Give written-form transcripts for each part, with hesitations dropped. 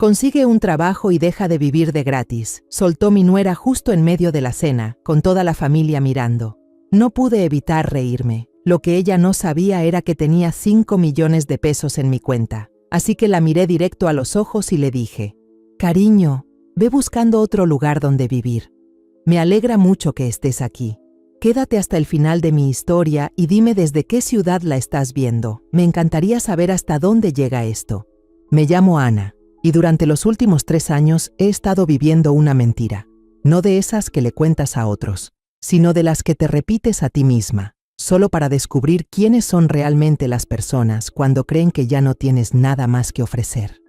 Consigue un trabajo y deja de vivir de gratis, soltó mi nuera justo en medio de la cena, con toda la familia mirando. No pude evitar reírme. Lo que ella no sabía era que tenía 5 millones de pesos en mi cuenta. Así que la miré directo a los ojos y le dije: «Cariño, ve buscando otro lugar donde vivir. Me alegra mucho que estés aquí. Quédate hasta el final de mi historia y dime desde qué ciudad la estás viendo. Me encantaría saber hasta dónde llega esto. Me llamo Ana, y durante los últimos 3 años he estado viviendo una mentira. No de esas que le cuentas a otros, sino de las que te repites a ti misma, solo para descubrir quiénes son realmente las personas cuando creen que ya no tienes nada más que ofrecer».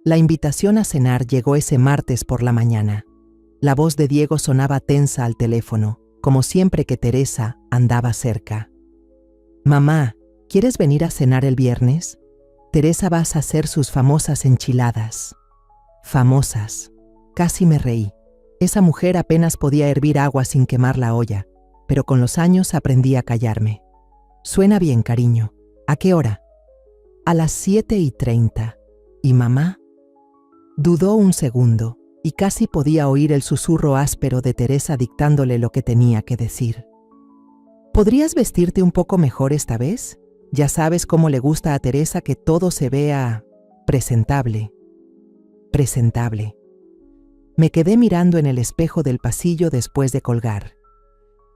La invitación a cenar llegó ese martes por la mañana. La voz de Diego sonaba tensa al teléfono, como siempre que Teresa andaba cerca. «Mamá, ¿quieres venir a cenar el viernes? Teresa va a hacer sus famosas enchiladas». «Famosas». Casi me reí. Esa mujer apenas podía hervir agua sin quemar la olla, pero con los años aprendí a callarme. «Suena bien, cariño. ¿A qué hora?» «A las 7:30. ¿Y mamá?» Dudó un segundo, y casi podía oír el susurro áspero de Teresa dictándole lo que tenía que decir. «¿Podrías vestirte un poco mejor esta vez? Ya sabes cómo le gusta a Teresa que todo se vea presentable». Presentable. Me quedé mirando en el espejo del pasillo después de colgar.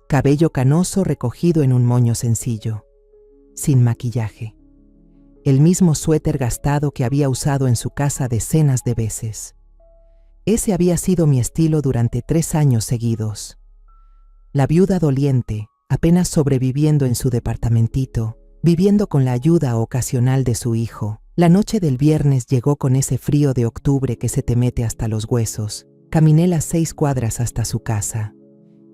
Cabello canoso recogido en un moño sencillo, sin maquillaje. El mismo suéter gastado que había usado en su casa decenas de veces. Ese había sido mi estilo durante 3 años seguidos. La viuda doliente, apenas sobreviviendo en su departamentito, viviendo con la ayuda ocasional de su hijo. La noche del viernes llegó con ese frío de octubre que se te mete hasta los huesos. Caminé las 6 cuadras hasta su casa.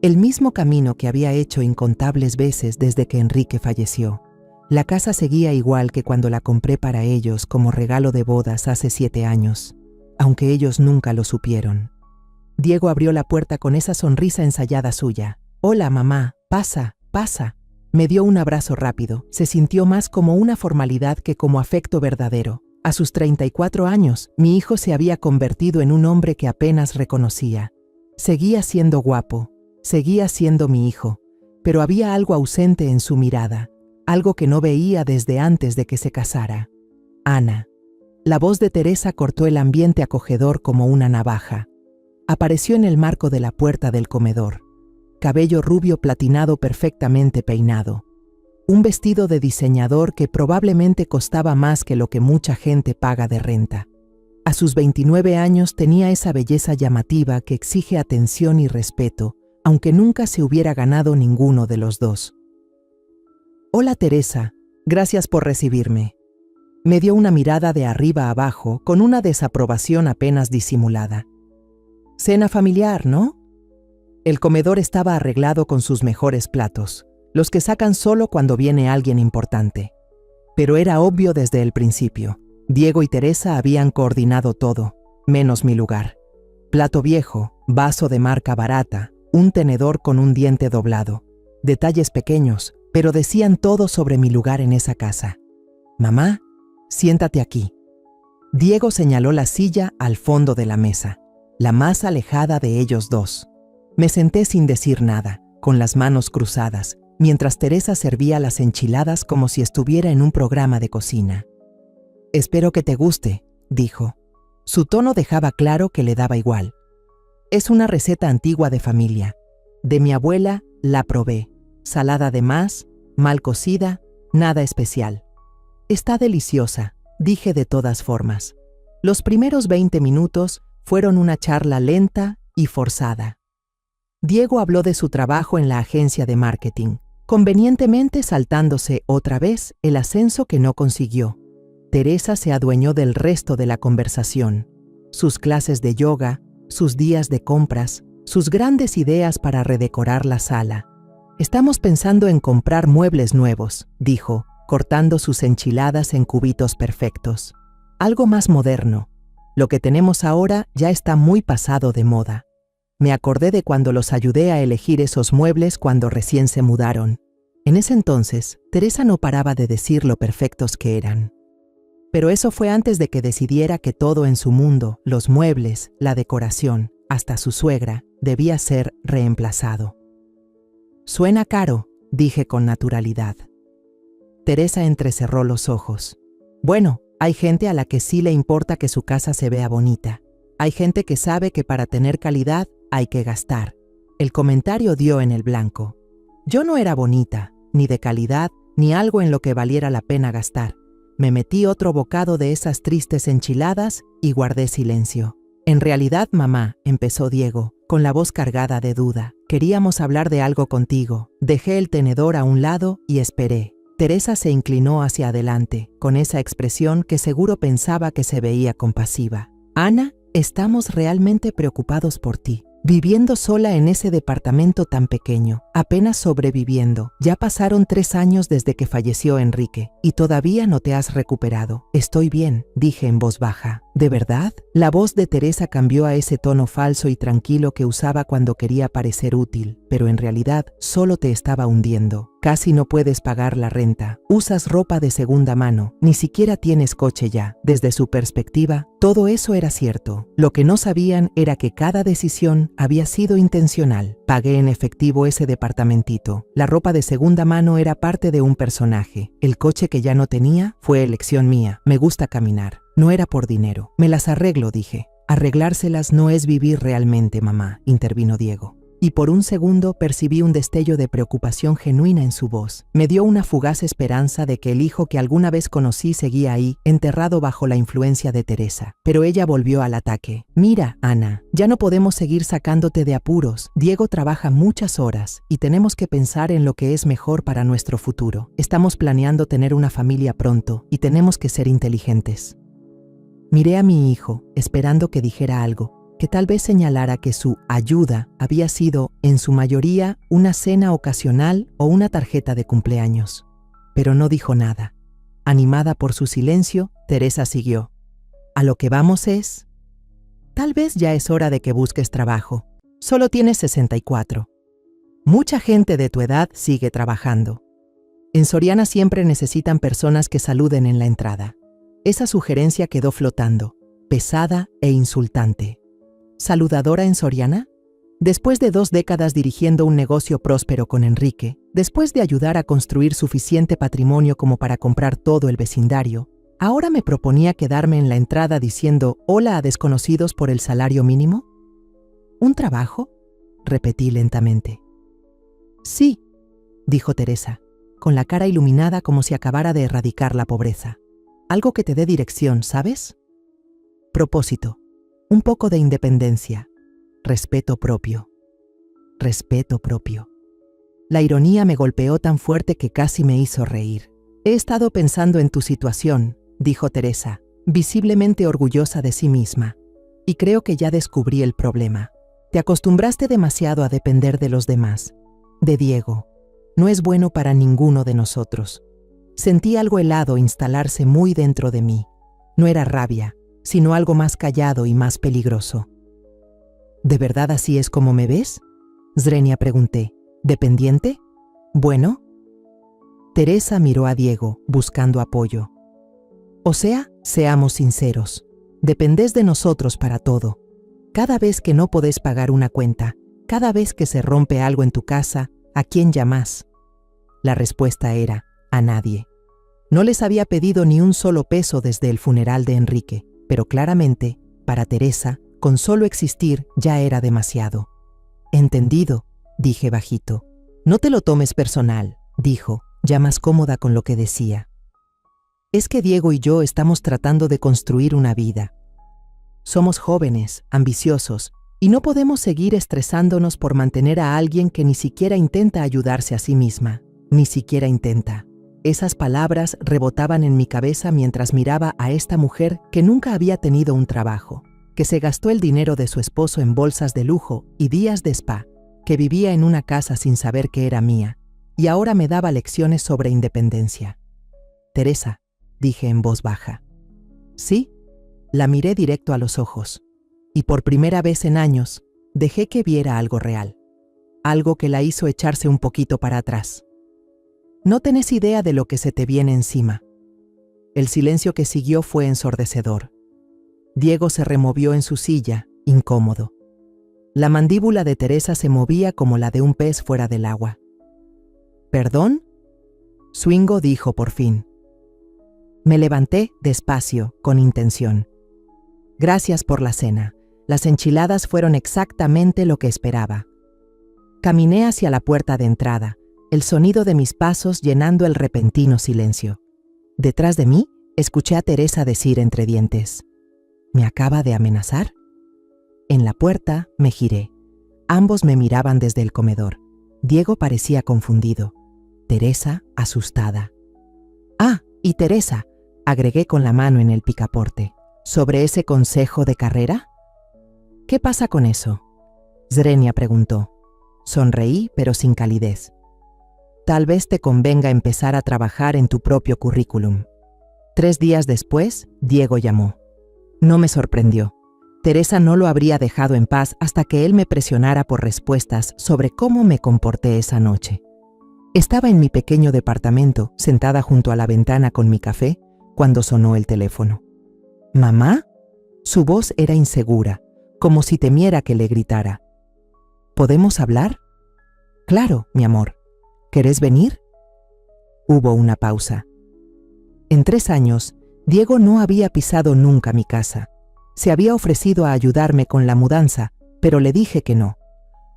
El mismo camino que había hecho incontables veces desde que Enrique falleció. La casa seguía igual que cuando la compré para ellos como regalo de bodas hace 7 años, aunque ellos nunca lo supieron. Diego abrió la puerta con esa sonrisa ensayada suya. «Hola, mamá, pasa, pasa». Me dio un abrazo rápido. Se sintió más como una formalidad que como afecto verdadero. A sus 34 años, mi hijo se había convertido en un hombre que apenas reconocía. Seguía siendo guapo, seguía siendo mi hijo, pero había algo ausente en su mirada. Algo que no veía desde antes de que se casara. «Ana». La voz de Teresa cortó el ambiente acogedor como una navaja. Apareció en el marco de la puerta del comedor. Cabello rubio platinado perfectamente peinado. Un vestido de diseñador que probablemente costaba más que lo que mucha gente paga de renta. A sus 29 años tenía esa belleza llamativa que exige atención y respeto, aunque nunca se hubiera ganado ninguno de los dos. «Hola, Teresa, gracias por recibirme». Me dio una mirada de arriba a abajo con una desaprobación apenas disimulada. «Cena familiar, ¿no?» El comedor estaba arreglado con sus mejores platos, los que sacan solo cuando viene alguien importante. Pero era obvio desde el principio. Diego y Teresa habían coordinado todo, menos mi lugar. Plato viejo, vaso de marca barata, un tenedor con un diente doblado. Detalles pequeños, pero decían todo sobre mi lugar en esa casa. «Mamá, siéntate aquí». Diego señaló la silla al fondo de la mesa, la más alejada de ellos dos. Me senté sin decir nada, con las manos cruzadas, mientras Teresa servía las enchiladas como si estuviera en un programa de cocina. «Espero que te guste», dijo. Su tono dejaba claro que le daba igual. «Es una receta antigua de familia. De mi abuela la probé. Salada de más, mal cocida, nada especial. Está deliciosa», dije de todas formas. Los primeros 20 minutos fueron una charla lenta y forzada. Diego habló de su trabajo en la agencia de marketing, convenientemente saltándose otra vez el ascenso que no consiguió. Teresa se adueñó del resto de la conversación. Sus clases de yoga, sus días de compras, sus grandes ideas para redecorar la sala. «Estamos pensando en comprar muebles nuevos», dijo, cortando sus enchiladas en cubitos perfectos. «Algo más moderno. Lo que tenemos ahora ya está muy pasado de moda». Me acordé de cuando los ayudé a elegir esos muebles cuando recién se mudaron. En ese entonces, Teresa no paraba de decir lo perfectos que eran. Pero eso fue antes de que decidiera que todo en su mundo, los muebles, la decoración, hasta su suegra, debía ser reemplazado. Suena caro, dije con naturalidad. Teresa entrecerró los ojos. Bueno, hay gente a la que sí le importa que su casa se vea bonita. Hay gente que sabe que para tener calidad hay que gastar. El comentario dio en el blanco. Yo no era bonita, ni de calidad, ni algo en lo que valiera la pena gastar. Me metí otro bocado de esas tristes enchiladas y guardé silencio. En realidad, mamá, empezó Diego, con la voz cargada de duda. Queríamos hablar de algo contigo. Dejé el tenedor a un lado y esperé. Teresa se inclinó hacia adelante, con esa expresión que seguro pensaba que se veía compasiva. Ana, estamos realmente preocupados por ti. Viviendo sola en ese departamento tan pequeño, apenas sobreviviendo. Ya pasaron 3 años desde que falleció Enrique y todavía no te has recuperado. Estoy bien, dije en voz baja. ¿De verdad? La voz de Teresa cambió a ese tono falso y tranquilo que usaba cuando quería parecer útil, pero en realidad solo te estaba hundiendo. Casi no puedes pagar la renta, usas ropa de segunda mano, ni siquiera tienes coche ya. Desde su perspectiva, todo eso era cierto. Lo que no sabían era que cada decisión había sido intencional. Pagué en efectivo ese departamentito. La ropa de segunda mano era parte de un personaje. El coche que ya no tenía fue elección mía. Me gusta caminar. No era por dinero. Me las arreglo, dije. Arreglárselas no es vivir realmente, mamá, intervino Diego. Y por un segundo percibí un destello de preocupación genuina en su voz. Me dio una fugaz esperanza de que el hijo que alguna vez conocí seguía ahí, enterrado bajo la influencia de Teresa. Pero ella volvió al ataque. Mira, Ana, ya no podemos seguir sacándote de apuros. Diego trabaja muchas horas y tenemos que pensar en lo que es mejor para nuestro futuro. Estamos planeando tener una familia pronto y tenemos que ser inteligentes. Miré a mi hijo, esperando que dijera algo, que tal vez señalara que su ayuda había sido, en su mayoría, una cena ocasional o una tarjeta de cumpleaños. Pero no dijo nada. Animada por su silencio, Teresa siguió. A lo que vamos es... Tal vez ya es hora de que busques trabajo. Solo tienes 64. Mucha gente de tu edad sigue trabajando. En Soriana siempre necesitan personas que saluden en la entrada. Esa sugerencia quedó flotando, pesada e insultante. ¿Saludadora en Soriana? Después de 2 décadas dirigiendo un negocio próspero con Enrique, después de ayudar a construir suficiente patrimonio como para comprar todo el vecindario, ¿ahora me proponía quedarme en la entrada diciendo hola a desconocidos por el salario mínimo? ¿Un trabajo?, repetí lentamente. Sí, dijo Teresa, con la cara iluminada como si acabara de erradicar la pobreza. Algo que te dé dirección, ¿sabes? Propósito. Un poco de independencia. Respeto propio. Respeto propio. La ironía me golpeó tan fuerte que casi me hizo reír. He estado pensando en tu situación, dijo Teresa, visiblemente orgullosa de sí misma. Y creo que ya descubrí el problema. Te acostumbraste demasiado a depender de los demás. De Diego. No es bueno para ninguno de nosotros. Sentí algo helado instalarse muy dentro de mí. No era rabia, sino algo más callado y más peligroso. ¿De verdad así es como me ves?, Zrenia pregunté. ¿Dependiente? Bueno. Teresa miró a Diego, buscando apoyo. O sea, seamos sinceros. Dependés de nosotros para todo. Cada vez que no podés pagar una cuenta, cada vez que se rompe algo en tu casa, ¿a quién llamás? La respuesta era, a nadie. No les había pedido ni un solo peso desde el funeral de Enrique, pero claramente, para Teresa, con solo existir ya era demasiado. Entendido, dije bajito. No te lo tomes personal, dijo, ya más cómoda con lo que decía. Es que Diego y yo estamos tratando de construir una vida. Somos jóvenes, ambiciosos, y no podemos seguir estresándonos por mantener a alguien que ni siquiera intenta ayudarse a sí misma, ni siquiera intenta. Esas palabras rebotaban en mi cabeza mientras miraba a esta mujer que nunca había tenido un trabajo, que se gastó el dinero de su esposo en bolsas de lujo y días de spa, que vivía en una casa sin saber que era mía, y ahora me daba lecciones sobre independencia. Teresa, dije en voz baja. Sí, la miré directo a los ojos, y por primera vez en años dejé que viera algo real, algo que la hizo echarse un poquito para atrás. No tenés idea de lo que se te viene encima. El silencio que siguió fue ensordecedor. Diego se removió en su silla, incómodo. La mandíbula de Teresa se movía como la de un pez fuera del agua. ¿Perdón? Swingo dijo por fin. Me levanté despacio, con intención. Gracias por la cena. Las enchiladas fueron exactamente lo que esperaba. Caminé hacia la puerta de entrada, el sonido de mis pasos llenando el repentino silencio. Detrás de mí, escuché a Teresa decir entre dientes: ¿Me acaba de amenazar? En la puerta me giré. Ambos me miraban desde el comedor. Diego parecía confundido. Teresa, asustada. Ah, y Teresa, agregué con la mano en el picaporte. ¿Sobre ese consejo de carrera? ¿Qué pasa con eso? Zrenia preguntó. Sonreí, pero sin calidez. Tal vez te convenga empezar a trabajar en tu propio currículum. 3 días después, Diego llamó. No me sorprendió. Teresa no lo habría dejado en paz hasta que él me presionara por respuestas sobre cómo me comporté esa noche. Estaba en mi pequeño departamento, sentada junto a la ventana con mi café, cuando sonó el teléfono. ¿Mamá? Su voz era insegura, como si temiera que le gritara. ¿Podemos hablar? Claro, mi amor. ¿Querés venir? Hubo una pausa. En 3 años, Diego no había pisado nunca mi casa. Se había ofrecido a ayudarme con la mudanza, pero le dije que no.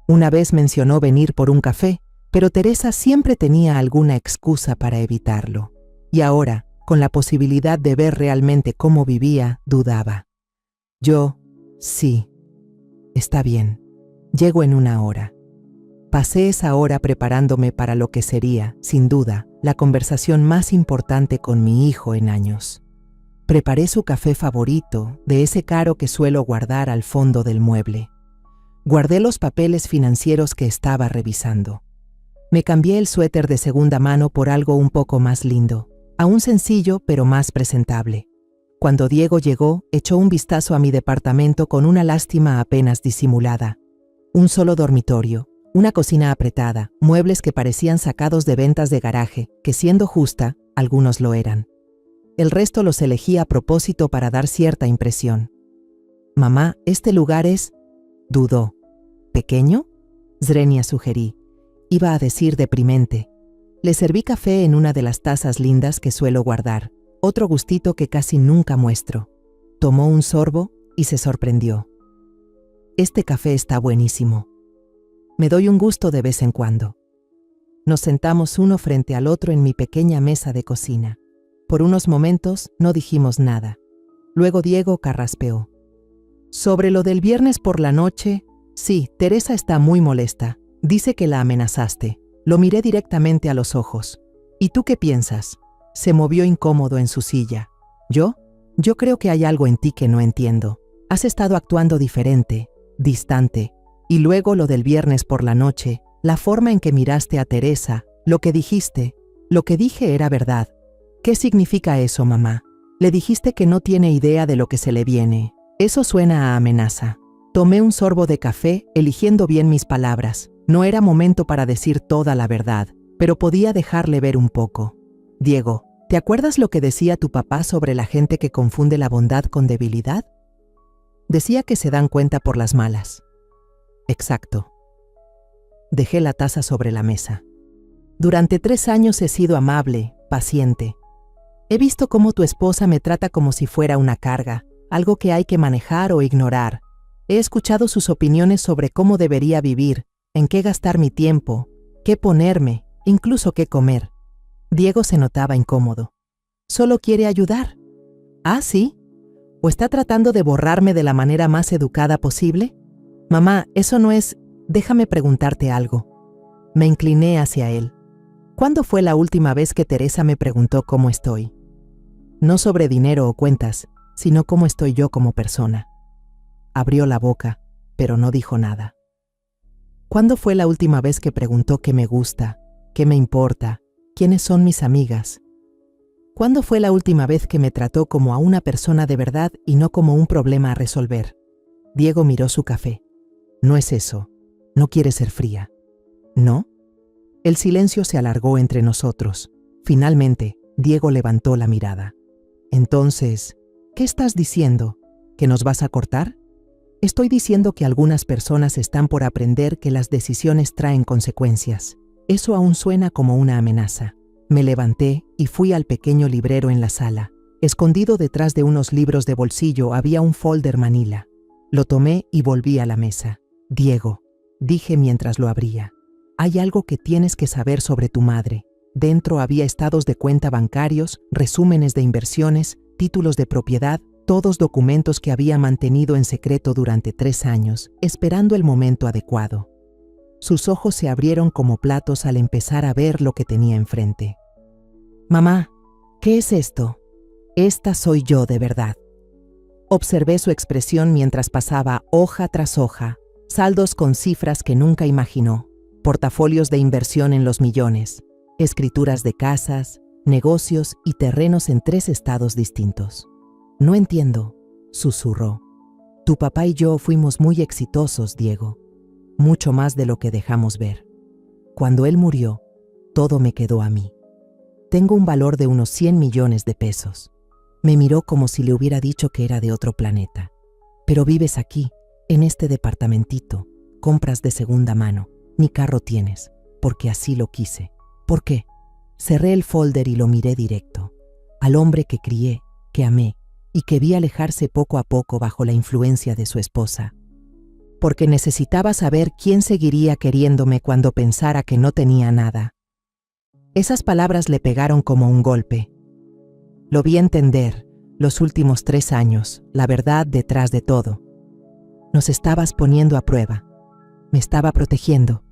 Una vez mencionó venir por un café, pero Teresa siempre tenía alguna excusa para evitarlo. Y ahora, con la posibilidad de ver realmente cómo vivía, dudaba. Yo, sí, está bien, llego en 1 hora. Pasé esa hora preparándome para lo que sería, sin duda, la conversación más importante con mi hijo en años. Preparé su café favorito, de ese caro que suelo guardar al fondo del mueble. Guardé los papeles financieros que estaba revisando. Me cambié el suéter de segunda mano por algo un poco más lindo, aún sencillo pero más presentable. Cuando Diego llegó, echó un vistazo a mi departamento con una lástima apenas disimulada. Un solo dormitorio, una cocina apretada, muebles que parecían sacados de ventas de garaje, que siendo justa, algunos lo eran. El resto los elegí a propósito para dar cierta impresión. Mamá, este lugar es... Dudó. ¿Pequeño? Zrenia sugerí. Iba a decir deprimente. Le serví café en una de las tazas lindas que suelo guardar, otro gustito que casi nunca muestro. Tomó un sorbo y se sorprendió. Este café está buenísimo. Me doy un gusto de vez en cuando. Nos sentamos uno frente al otro en mi pequeña mesa de cocina. Por unos momentos no dijimos nada. Luego Diego carraspeó. Sobre lo del viernes por la noche, sí, Teresa está muy molesta. Dice que la amenazaste. Lo miré directamente a los ojos. ¿Y tú qué piensas? Se movió incómodo en su silla. ¿Yo? Yo creo que hay algo en ti que no entiendo. Has estado actuando diferente, distante. Y luego lo del viernes por la noche, la forma en que miraste a Teresa, lo que dijiste, lo que dije era verdad. ¿Qué significa eso, mamá? Le dijiste que no tiene idea de lo que se le viene. Eso suena a amenaza. Tomé un sorbo de café, eligiendo bien mis palabras. No era momento para decir toda la verdad, pero podía dejarle ver un poco. Diego, ¿te acuerdas lo que decía tu papá sobre la gente que confunde la bondad con debilidad? Decía que se dan cuenta por las malas. Exacto. Dejé la taza sobre la mesa. Durante 3 años he sido amable, paciente. He visto cómo tu esposa me trata como si fuera una carga, algo que hay que manejar o ignorar. He escuchado sus opiniones sobre cómo debería vivir, en qué gastar mi tiempo, qué ponerme, incluso qué comer. Diego se notaba incómodo. ¿Solo quiere ayudar? ¿Ah, sí? ¿O está tratando de borrarme de la manera más educada posible? Mamá, eso no es... Déjame preguntarte algo. Me incliné hacia él. ¿Cuándo fue la última vez que Teresa me preguntó cómo estoy? No sobre dinero o cuentas, sino cómo estoy yo como persona. Abrió la boca, pero no dijo nada. ¿Cuándo fue la última vez que preguntó qué me gusta, qué me importa, quiénes son mis amigas? ¿Cuándo fue la última vez que me trató como a una persona de verdad y no como un problema a resolver? Diego miró su café. No es eso. No quiere ser fría. ¿No? El silencio se alargó entre nosotros. Finalmente, Diego levantó la mirada. Entonces, ¿qué estás diciendo? ¿Que nos vas a cortar? Estoy diciendo que algunas personas están por aprender que las decisiones traen consecuencias. Eso aún suena como una amenaza. Me levanté y fui al pequeño librero en la sala. Escondido detrás de unos libros de bolsillo había un folder manila. Lo tomé y volví a la mesa. Diego, dije mientras lo abría, hay algo que tienes que saber sobre tu madre. Dentro había estados de cuenta bancarios, resúmenes de inversiones, títulos de propiedad, todos documentos que había mantenido en secreto durante 3 años, esperando el momento adecuado. Sus ojos se abrieron como platos al empezar a ver lo que tenía enfrente. Mamá, ¿qué es esto? Esta soy yo de verdad. Observé su expresión mientras pasaba hoja tras hoja, saldos con cifras que nunca imaginó, portafolios de inversión en los millones, escrituras de casas, negocios y terrenos en 3 estados distintos. No entiendo, susurró. Tu papá y yo fuimos muy exitosos, Diego, mucho más de lo que dejamos ver. Cuando él murió, todo me quedó a mí. Tengo un valor de unos 100 millones de pesos. Me miró como si le hubiera dicho que era de otro planeta. Pero vives aquí, en este departamentito, compras de segunda mano, ni carro tienes, porque así lo quise. ¿Por qué? Cerré el folder y lo miré directo. Al hombre que crié, que amé, y que vi alejarse poco a poco bajo la influencia de su esposa. Porque necesitaba saber quién seguiría queriéndome cuando pensara que no tenía nada. Esas palabras le pegaron como un golpe. Lo vi entender, los últimos 3 años, la verdad detrás de todo. Nos estabas poniendo a prueba. Me estaba protegiendo.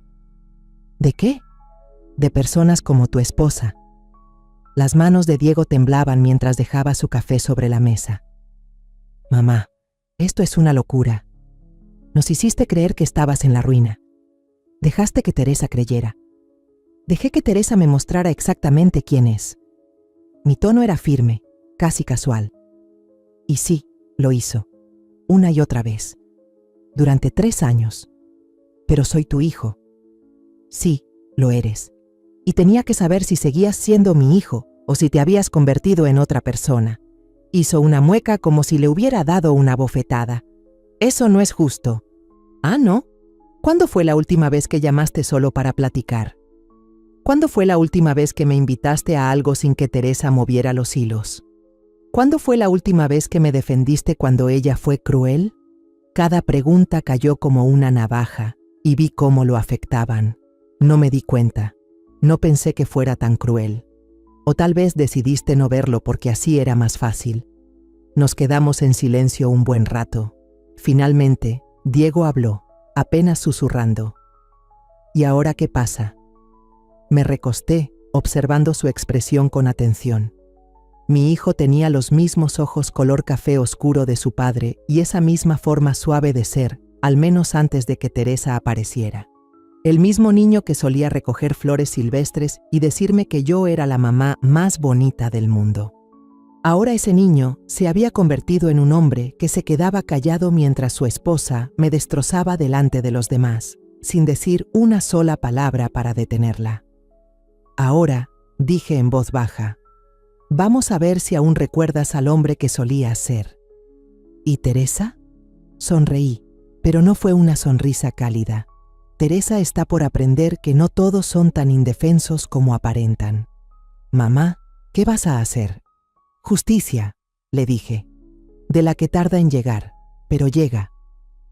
¿De qué? De personas como tu esposa. Las manos de Diego temblaban mientras dejaba su café sobre la mesa. Mamá, esto es una locura. Nos hiciste creer que estabas en la ruina. Dejaste que Teresa creyera. Dejé que Teresa me mostrara exactamente quién es. Mi tono era firme, casi casual. Y sí, lo hizo, una y otra vez, durante 3 años. Pero soy tu hijo. Sí, lo eres. Y tenía que saber si seguías siendo mi hijo o si te habías convertido en otra persona. Hizo una mueca como si le hubiera dado una bofetada. Eso no es justo. ¿Ah, no? ¿Cuándo fue la última vez que llamaste solo para platicar? ¿Cuándo fue la última vez que me invitaste a algo sin que Teresa moviera los hilos? ¿Cuándo fue la última vez que me defendiste cuando ella fue cruel? Cada pregunta cayó como una navaja y vi cómo lo afectaban. No me di cuenta. No pensé que fuera tan cruel. O tal vez decidiste no verlo porque así era más fácil. Nos quedamos en silencio un buen rato. Finalmente, Diego habló, apenas susurrando. ¿Y ahora qué pasa? Me recosté, observando su expresión con atención. Mi hijo tenía los mismos ojos color café oscuro de su padre y esa misma forma suave de ser, al menos antes de que Teresa apareciera. El mismo niño que solía recoger flores silvestres y decirme que yo era la mamá más bonita del mundo. Ahora ese niño se había convertido en un hombre que se quedaba callado mientras su esposa me destrozaba delante de los demás, sin decir una sola palabra para detenerla. Ahora, dije en voz baja, vamos a ver si aún recuerdas al hombre que solías ser. ¿Y Teresa? Sonreí, pero no fue una sonrisa cálida. Teresa está por aprender que no todos son tan indefensos como aparentan. Mamá, ¿qué vas a hacer? Justicia, le dije, de la que tarda en llegar, pero llega.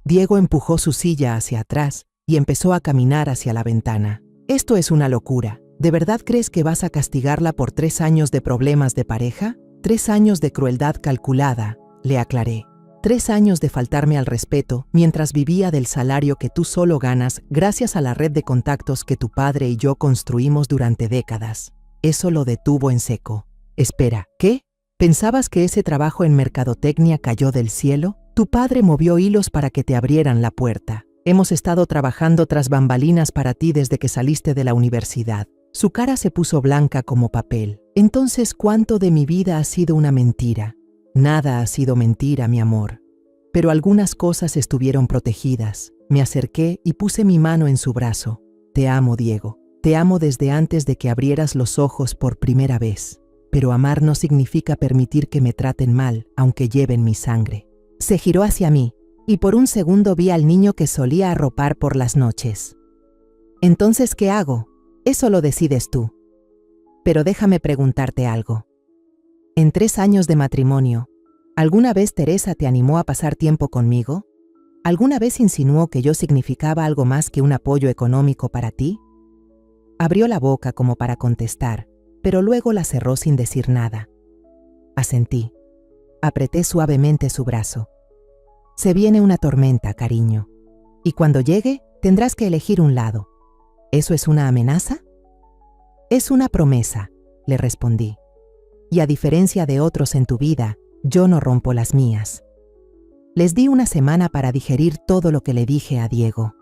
Diego empujó su silla hacia atrás y empezó a caminar hacia la ventana. Esto es una locura. ¿De verdad crees que vas a castigarla por 3 años de problemas de pareja? 3 años de crueldad calculada, le aclaré. 3 años de faltarme al respeto mientras vivía del salario que tú solo ganas gracias a la red de contactos que tu padre y yo construimos durante décadas. Eso lo detuvo en seco. Espera, ¿qué? ¿Pensabas que ese trabajo en mercadotecnia cayó del cielo? Tu padre movió hilos para que te abrieran la puerta. Hemos estado trabajando tras bambalinas para ti desde que saliste de la universidad. Su cara se puso blanca como papel. Entonces, ¿cuánto de mi vida ha sido una mentira? Nada ha sido mentira, mi amor. Pero algunas cosas estuvieron protegidas. Me acerqué y puse mi mano en su brazo. Te amo, Diego. Te amo desde antes de que abrieras los ojos por primera vez. pero amar no significa permitir que me traten mal, aunque lleven mi sangre. Se giró hacia mí, y por un segundo vi al niño que solía arropar por las noches. Entonces, ¿qué hago? Eso lo decides tú. Pero déjame preguntarte algo. En 3 años de matrimonio, ¿alguna vez Teresa te animó a pasar tiempo conmigo? ¿Alguna vez insinuó que yo significaba algo más que un apoyo económico para ti? Abrió la boca como para contestar, pero luego la cerró sin decir nada. Asentí. Apreté suavemente su brazo. Se viene una tormenta, cariño. Y cuando llegue, tendrás que elegir un lado. ¿Eso es una amenaza? Es una promesa, le respondí. Y a diferencia de otros en tu vida, yo no rompo las mías. Les di una semana para digerir todo lo que le dije a Diego.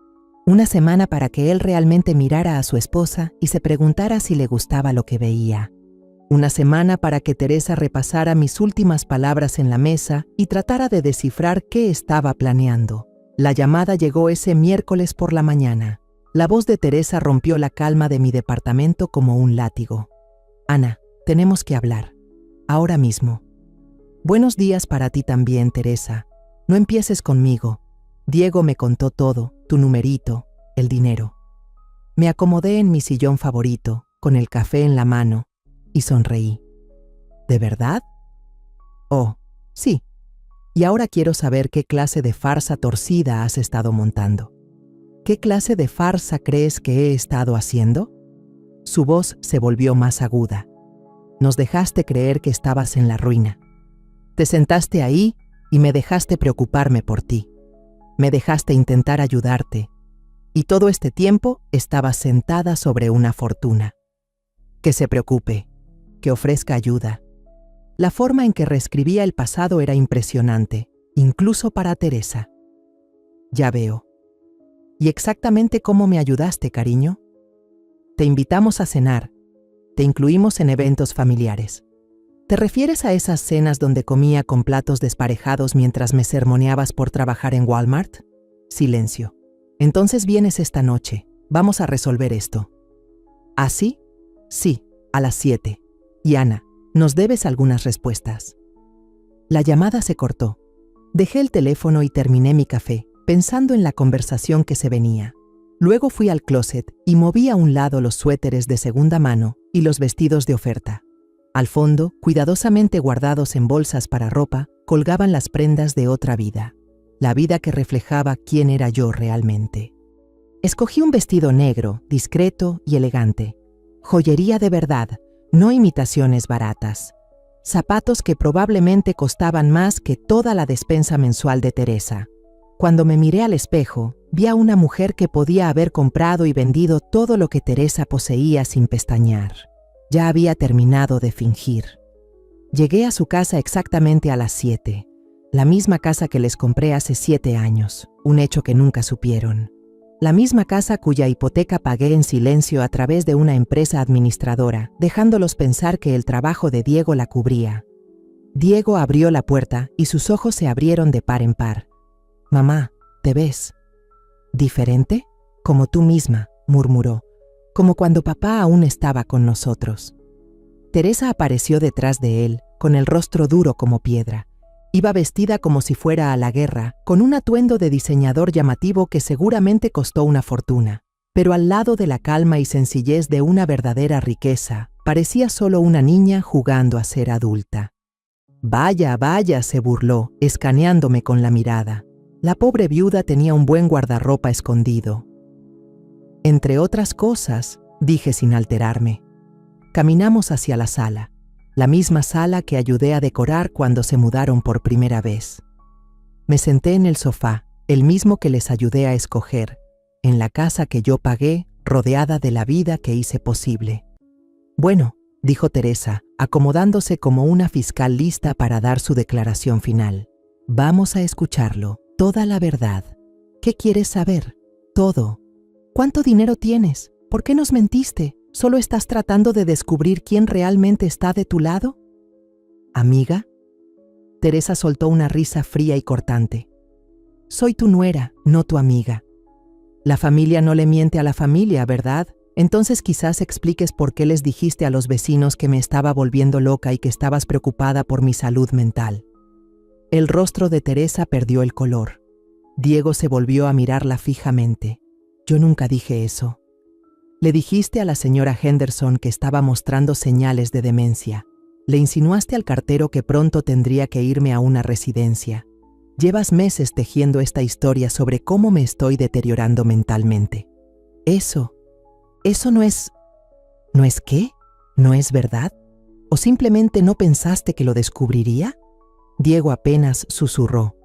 Una semana para que él realmente mirara a su esposa y se preguntara si le gustaba lo que veía. Una semana para que Teresa repasara mis últimas palabras en la mesa y tratara de descifrar qué estaba planeando. La llamada llegó ese miércoles por la mañana. La voz de Teresa rompió la calma de mi departamento como un látigo. Ana, tenemos que hablar. Ahora mismo. Buenos días para ti también, Teresa. No empieces conmigo. Diego me contó todo, tu numerito, el dinero. Me acomodé en mi sillón favorito, con el café en la mano, y sonreí. ¿De verdad? Oh, sí. Y ahora quiero saber qué clase de farsa torcida has estado montando. ¿Qué clase de farsa crees que he estado haciendo? Su voz se volvió más aguda. Nos dejaste creer que estabas en la ruina. Te sentaste ahí y me dejaste preocuparme por ti. Me dejaste intentar ayudarte. Y todo este tiempo estabas sentada sobre una fortuna. Que se preocupe, que ofrezca ayuda. La forma en que reescribía el pasado era impresionante, incluso para Teresa. Ya veo. ¿Y exactamente cómo me ayudaste, cariño? Te invitamos a cenar. Te incluimos en eventos familiares. ¿Te refieres a esas cenas donde comía con platos desparejados mientras me sermoneabas por trabajar en Walmart? Silencio. Entonces vienes esta noche. Vamos a resolver esto. ¿Así? Sí, a las 7. Y Ana, nos debes algunas respuestas. La llamada se cortó. Dejé el teléfono y terminé mi café, pensando en la conversación que se venía. Luego fui al closet y moví a un lado los suéteres de segunda mano y los vestidos de oferta. Al fondo, cuidadosamente guardados en bolsas para ropa, colgaban las prendas de otra vida. La vida que reflejaba quién era yo realmente. Escogí un vestido negro, discreto y elegante. Joyería de verdad, no imitaciones baratas. Zapatos que probablemente costaban más que toda la despensa mensual de Teresa. Cuando me miré al espejo, vi a una mujer que podía haber comprado y vendido todo lo que Teresa poseía sin pestañear. Ya había terminado de fingir. Llegué a su casa exactamente a las 7, la misma casa que les compré hace 7 años, un hecho que nunca supieron. La misma casa cuya hipoteca pagué en silencio a través de una empresa administradora, dejándolos pensar que el trabajo de Diego la cubría. Diego abrió la puerta y sus ojos se abrieron de par en par. «Mamá, ¿te ves?» «¿Diferente?» «Como tú misma», murmuró, como cuando papá aún estaba con nosotros. Teresa apareció detrás de él, con el rostro duro como piedra. Iba vestida como si fuera a la guerra, con un atuendo de diseñador llamativo que seguramente costó una fortuna. Pero al lado de la calma y sencillez de una verdadera riqueza, parecía solo una niña jugando a ser adulta. «Vaya, vaya», se burló, escaneándome con la mirada. La pobre viuda tenía un buen guardarropa escondido. Entre otras cosas, dije sin alterarme. Caminamos hacia la sala, la misma sala que ayudé a decorar cuando se mudaron por primera vez. Me senté en el sofá, el mismo que les ayudé a escoger, en la casa que yo pagué, rodeada de la vida que hice posible. «Bueno», dijo Teresa, acomodándose como una fiscal lista para dar su declaración final. «Vamos a escucharlo, toda la verdad. ¿Qué quieres saber?» «Todo. ¿Cuánto dinero tienes? ¿Por qué nos mentiste? ¿Solo estás tratando de descubrir quién realmente está de tu lado?» «¿Amiga?» Teresa soltó una risa fría y cortante. «Soy tu nuera, no tu amiga. La familia no le miente a la familia, ¿verdad? Entonces quizás expliques por qué les dijiste a los vecinos que me estaba volviendo loca y que estabas preocupada por mi salud mental. El rostro de Teresa perdió el color. Diego se volvió a mirarla fijamente. Yo nunca dije eso. Le dijiste a la señora Henderson que estaba mostrando señales de demencia. Le insinuaste al cartero que pronto tendría que irme a una residencia. Llevas meses tejiendo esta historia sobre cómo me estoy deteriorando mentalmente. Eso no es... ¿No es qué? ¿No es verdad? ¿O simplemente no pensaste que lo descubriría? Diego apenas susurró.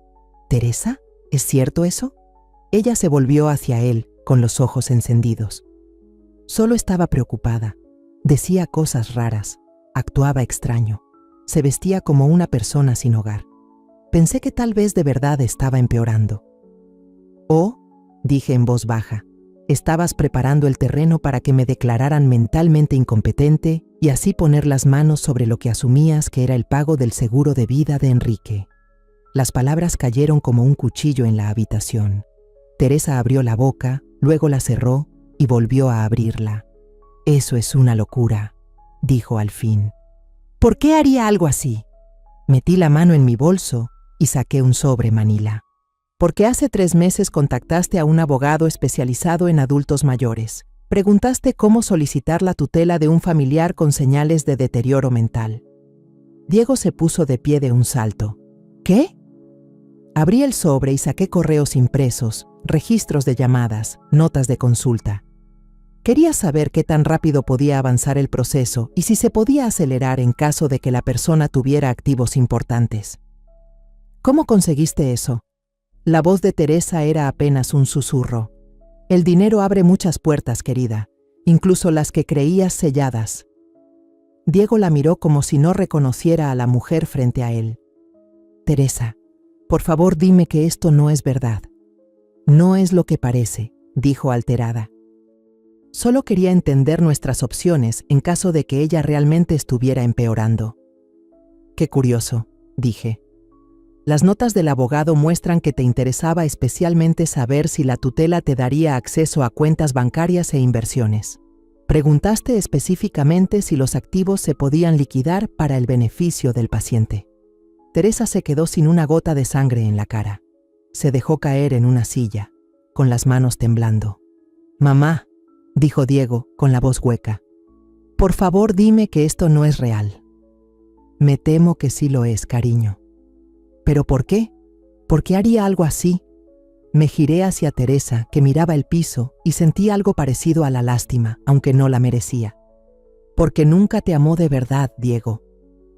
¿Teresa? ¿Es cierto eso? Ella se volvió hacia él con los ojos encendidos. Solo estaba preocupada. Decía cosas raras. Actuaba extraño. Se vestía como una persona sin hogar. Pensé que tal vez de verdad estaba empeorando. Oh, dije en voz baja, estabas preparando el terreno para que me declararan mentalmente incompetente y así poner las manos sobre lo que asumías que era el pago del seguro de vida de Enrique. Las palabras cayeron como un cuchillo en la habitación. Teresa abrió la boca, luego la cerró y volvió a abrirla. Eso es una locura, dijo al fin. ¿Por qué haría algo así? Metí la mano en mi bolso y saqué un sobre manila. Porque hace 3 meses contactaste a un abogado especializado en adultos mayores. Preguntaste cómo solicitar la tutela de un familiar con señales de deterioro mental. Diego se puso de pie de un salto. ¿Qué? Abrí el sobre y saqué correos impresos, registros de llamadas, notas de consulta. Quería saber qué tan rápido podía avanzar el proceso y si se podía acelerar en caso de que la persona tuviera activos importantes. ¿Cómo conseguiste eso? La voz de Teresa era apenas un susurro. El dinero abre muchas puertas, querida, incluso las que creías selladas. Diego la miró como si no reconociera a la mujer frente a él. Teresa, por favor dime que esto no es verdad. No es lo que parece, dijo alterada. Solo quería entender nuestras opciones en caso de que ella realmente estuviera empeorando. Qué curioso, dije. Las notas del abogado muestran que te interesaba especialmente saber si la tutela te daría acceso a cuentas bancarias e inversiones. Preguntaste específicamente si los activos se podían liquidar para el beneficio del paciente. Teresa se quedó sin una gota de sangre en la cara. Se dejó caer en una silla, con las manos temblando. «Mamá», dijo Diego con la voz hueca, «por favor dime que esto no es real». «Me temo que sí lo es, cariño». ¿Pero por qué? ¿Por qué haría algo así? Me giré hacia Teresa, que miraba el piso, y sentí algo parecido a la lástima, aunque no la merecía. Porque nunca te amó de verdad, Diego.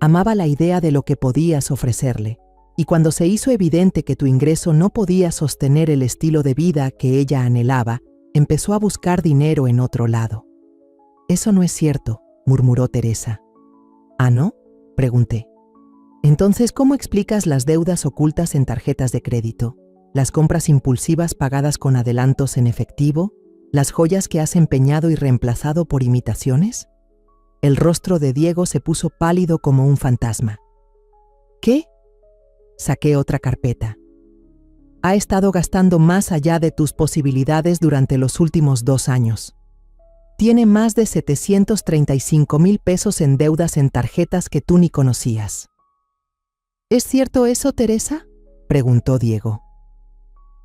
Amaba la idea de lo que podías ofrecerle, y cuando se hizo evidente que tu ingreso no podía sostener el estilo de vida que ella anhelaba, empezó a buscar dinero en otro lado. «Eso no es cierto», murmuró Teresa. «¿Ah, no?», pregunté. Entonces, ¿cómo explicas las deudas ocultas en tarjetas de crédito, las compras impulsivas pagadas con adelantos en efectivo, las joyas que has empeñado y reemplazado por imitaciones? El rostro de Diego se puso pálido como un fantasma. ¿Qué? Saqué otra carpeta. Ha estado gastando más allá de tus posibilidades durante los últimos 2 años. Tiene más de 735,000 pesos en deudas en tarjetas que tú ni conocías. ¿Es cierto eso, Teresa?, preguntó Diego.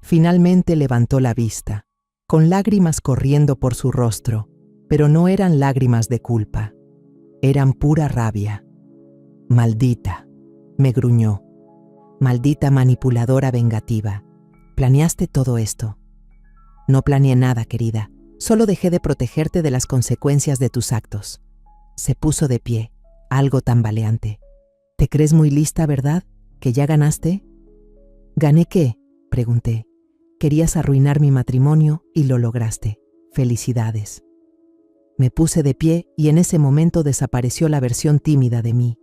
Finalmente levantó la vista, con lágrimas corriendo por su rostro, pero no eran lágrimas de culpa, eran pura rabia. «Maldita», me gruñó. «Maldita manipuladora vengativa. ¿Planeaste todo esto?» «No planeé nada, querida. Solo dejé de protegerte de las consecuencias de tus actos». Se puso de pie, algo tambaleante. «¿Te crees muy lista, verdad? ¿Que ya ganaste?» «¿Gané qué?», pregunté. «Querías arruinar mi matrimonio y lo lograste. Felicidades». Me puse de pie y en ese momento desapareció la versión tímida de mí.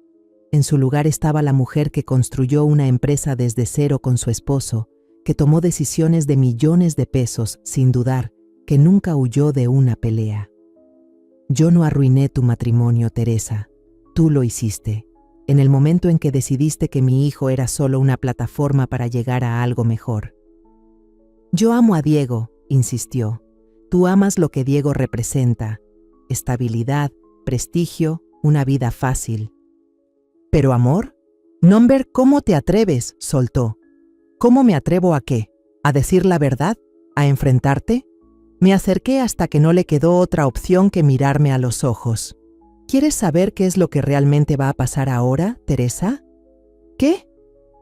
En su lugar estaba la mujer que construyó una empresa desde cero con su esposo, que tomó decisiones de millones de pesos sin dudar, que nunca huyó de una pelea. «Yo no arruiné tu matrimonio, Teresa. Tú lo hiciste. En el momento en que decidiste que mi hijo era solo una plataforma para llegar a algo mejor». «Yo amo a Diego», insistió. Tú amas lo que Diego representa: estabilidad, prestigio, una vida fácil. ¿Pero amor? Nomber, ¿cómo te atreves?, soltó. ¿Cómo me atrevo a qué? ¿A decir la verdad? ¿A enfrentarte? Me acerqué hasta que no le quedó otra opción que mirarme a los ojos. ¿Quieres saber qué es lo que realmente va a pasar ahora, Teresa? ¿Qué?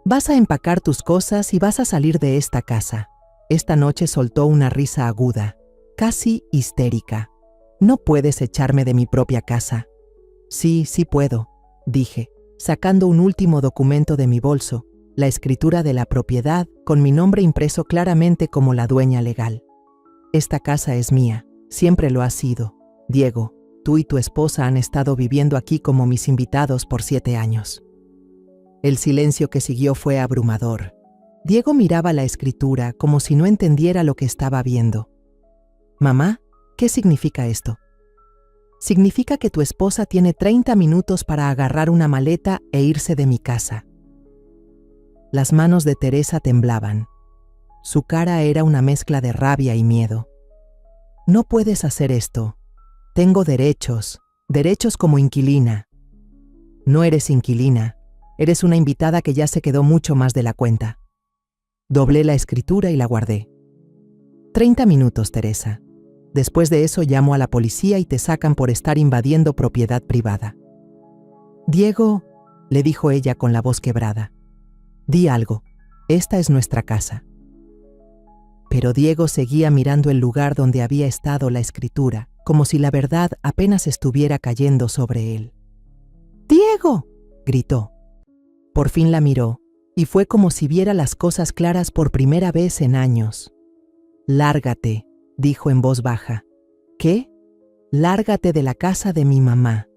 Vas a empacar tus cosas y vas a salir de esta casa. Esta noche soltó una risa aguda, casi histérica. No puedes echarme de mi propia casa. Sí, sí puedo, dije, sacando un último documento de mi bolso, la escritura de la propiedad con mi nombre impreso claramente como la dueña legal. Esta casa es mía, siempre lo ha sido. Diego, tú y tu esposa han estado viviendo aquí como mis invitados por 7 años. El silencio que siguió fue abrumador. Diego miraba la escritura como si no entendiera lo que estaba viendo. Mamá, ¿qué significa esto? Significa que tu esposa tiene 30 minutos para agarrar una maleta e irse de mi casa. Las manos de Teresa temblaban. Su cara era una mezcla de rabia y miedo. No puedes hacer esto. Tengo derechos como inquilina. No eres inquilina, eres una invitada que ya se quedó mucho más de la cuenta. Doblé la escritura y la guardé. 30 minutos, Teresa. Después de eso llamo a la policía y te sacan por estar invadiendo propiedad privada. Diego, le dijo ella con la voz quebrada, di algo, esta es nuestra casa. Pero Diego seguía mirando el lugar donde había estado la escritura, como si la verdad apenas estuviera cayendo sobre él. ¡Diego!, gritó. Por fin la miró, y fue como si viera las cosas claras por primera vez en años. Lárgate, dijo en voz baja. ¿Qué? Lárgate de la casa de mi mamá.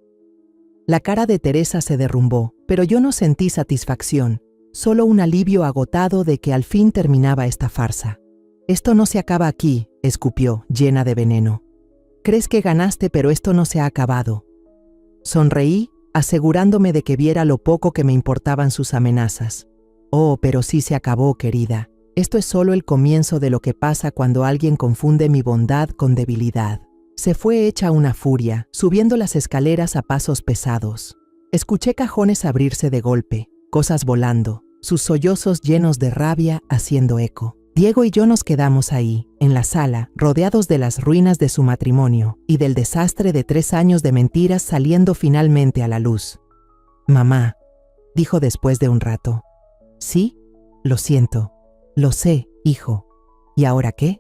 La cara de Teresa se derrumbó, pero yo no sentí satisfacción, solo un alivio agotado de que al fin terminaba esta farsa. Esto no se acaba aquí, escupió, llena de veneno. Crees que ganaste, pero esto no se ha acabado. Sonreí, asegurándome de que viera lo poco que me importaban sus amenazas. Oh, pero sí se acabó, querida. Esto es solo el comienzo de lo que pasa cuando alguien confunde mi bondad con debilidad. Se fue hecha una furia, subiendo las escaleras a pasos pesados. Escuché cajones abrirse de golpe, cosas volando, sus sollozos llenos de rabia haciendo eco. Diego y yo nos quedamos ahí, en la sala, rodeados de las ruinas de su matrimonio y del desastre de 3 años de mentiras saliendo finalmente a la luz. Mamá, dijo después de un rato. Sí, lo siento. Lo sé, hijo. ¿Y ahora qué?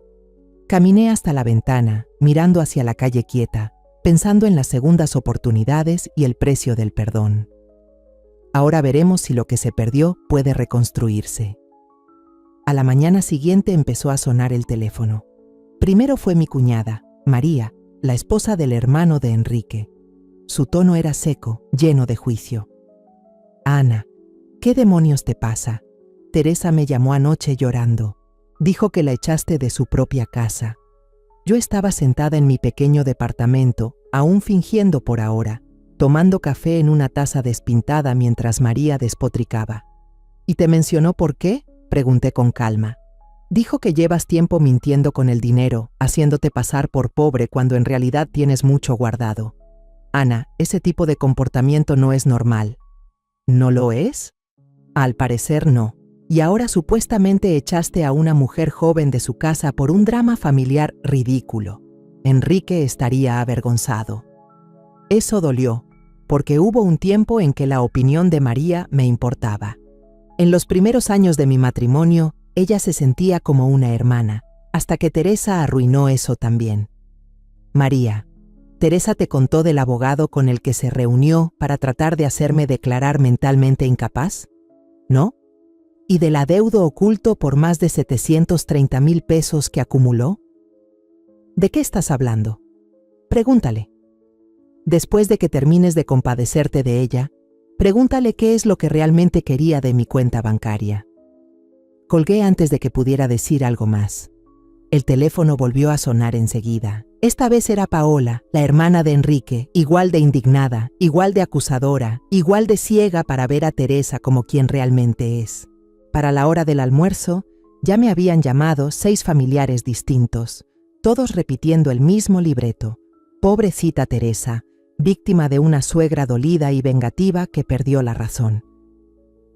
Caminé hasta la ventana, mirando hacia la calle quieta, pensando en las segundas oportunidades y el precio del perdón. Ahora veremos si lo que se perdió puede reconstruirse. A la mañana siguiente empezó a sonar el teléfono. Primero fue mi cuñada, María, la esposa del hermano de Enrique. Su tono era seco, lleno de juicio. Ana, ¿qué demonios te pasa? Teresa me llamó anoche llorando. Dijo que la echaste de su propia casa. Yo estaba sentada en mi pequeño departamento, aún fingiendo por ahora, tomando café en una taza despintada mientras María despotricaba. ¿Y te mencionó por qué?, pregunté con calma. Dijo que llevas tiempo mintiendo con el dinero, haciéndote pasar por pobre cuando en realidad tienes mucho guardado. Ana, ese tipo de comportamiento no es normal. ¿No lo es? Al parecer no. Y ahora supuestamente echaste a una mujer joven de su casa por un drama familiar ridículo. Enrique estaría avergonzado. Eso dolió, porque hubo un tiempo en que la opinión de María me importaba. En los primeros años de mi matrimonio, ella se sentía como una hermana, hasta que Teresa arruinó eso también. María, ¿Teresa te contó del abogado con el que se reunió para tratar de hacerme declarar mentalmente incapaz? ¿No? ¿Y del adeudo oculto por más de 730,000 pesos que acumuló? ¿De qué estás hablando? Pregúntale. Después de que termines de compadecerte de ella, pregúntale qué es lo que realmente quería de mi cuenta bancaria. Colgué antes de que pudiera decir algo más. El teléfono volvió a sonar enseguida. Esta vez era Paola, la hermana de Enrique, igual de indignada, igual de acusadora, igual de ciega para ver a Teresa como quien realmente es. Para la hora del almuerzo, ya me habían llamado 6 familiares distintos. todos repitiendo el mismo libreto. Pobrecita Teresa, víctima de una suegra dolida y vengativa que perdió la razón.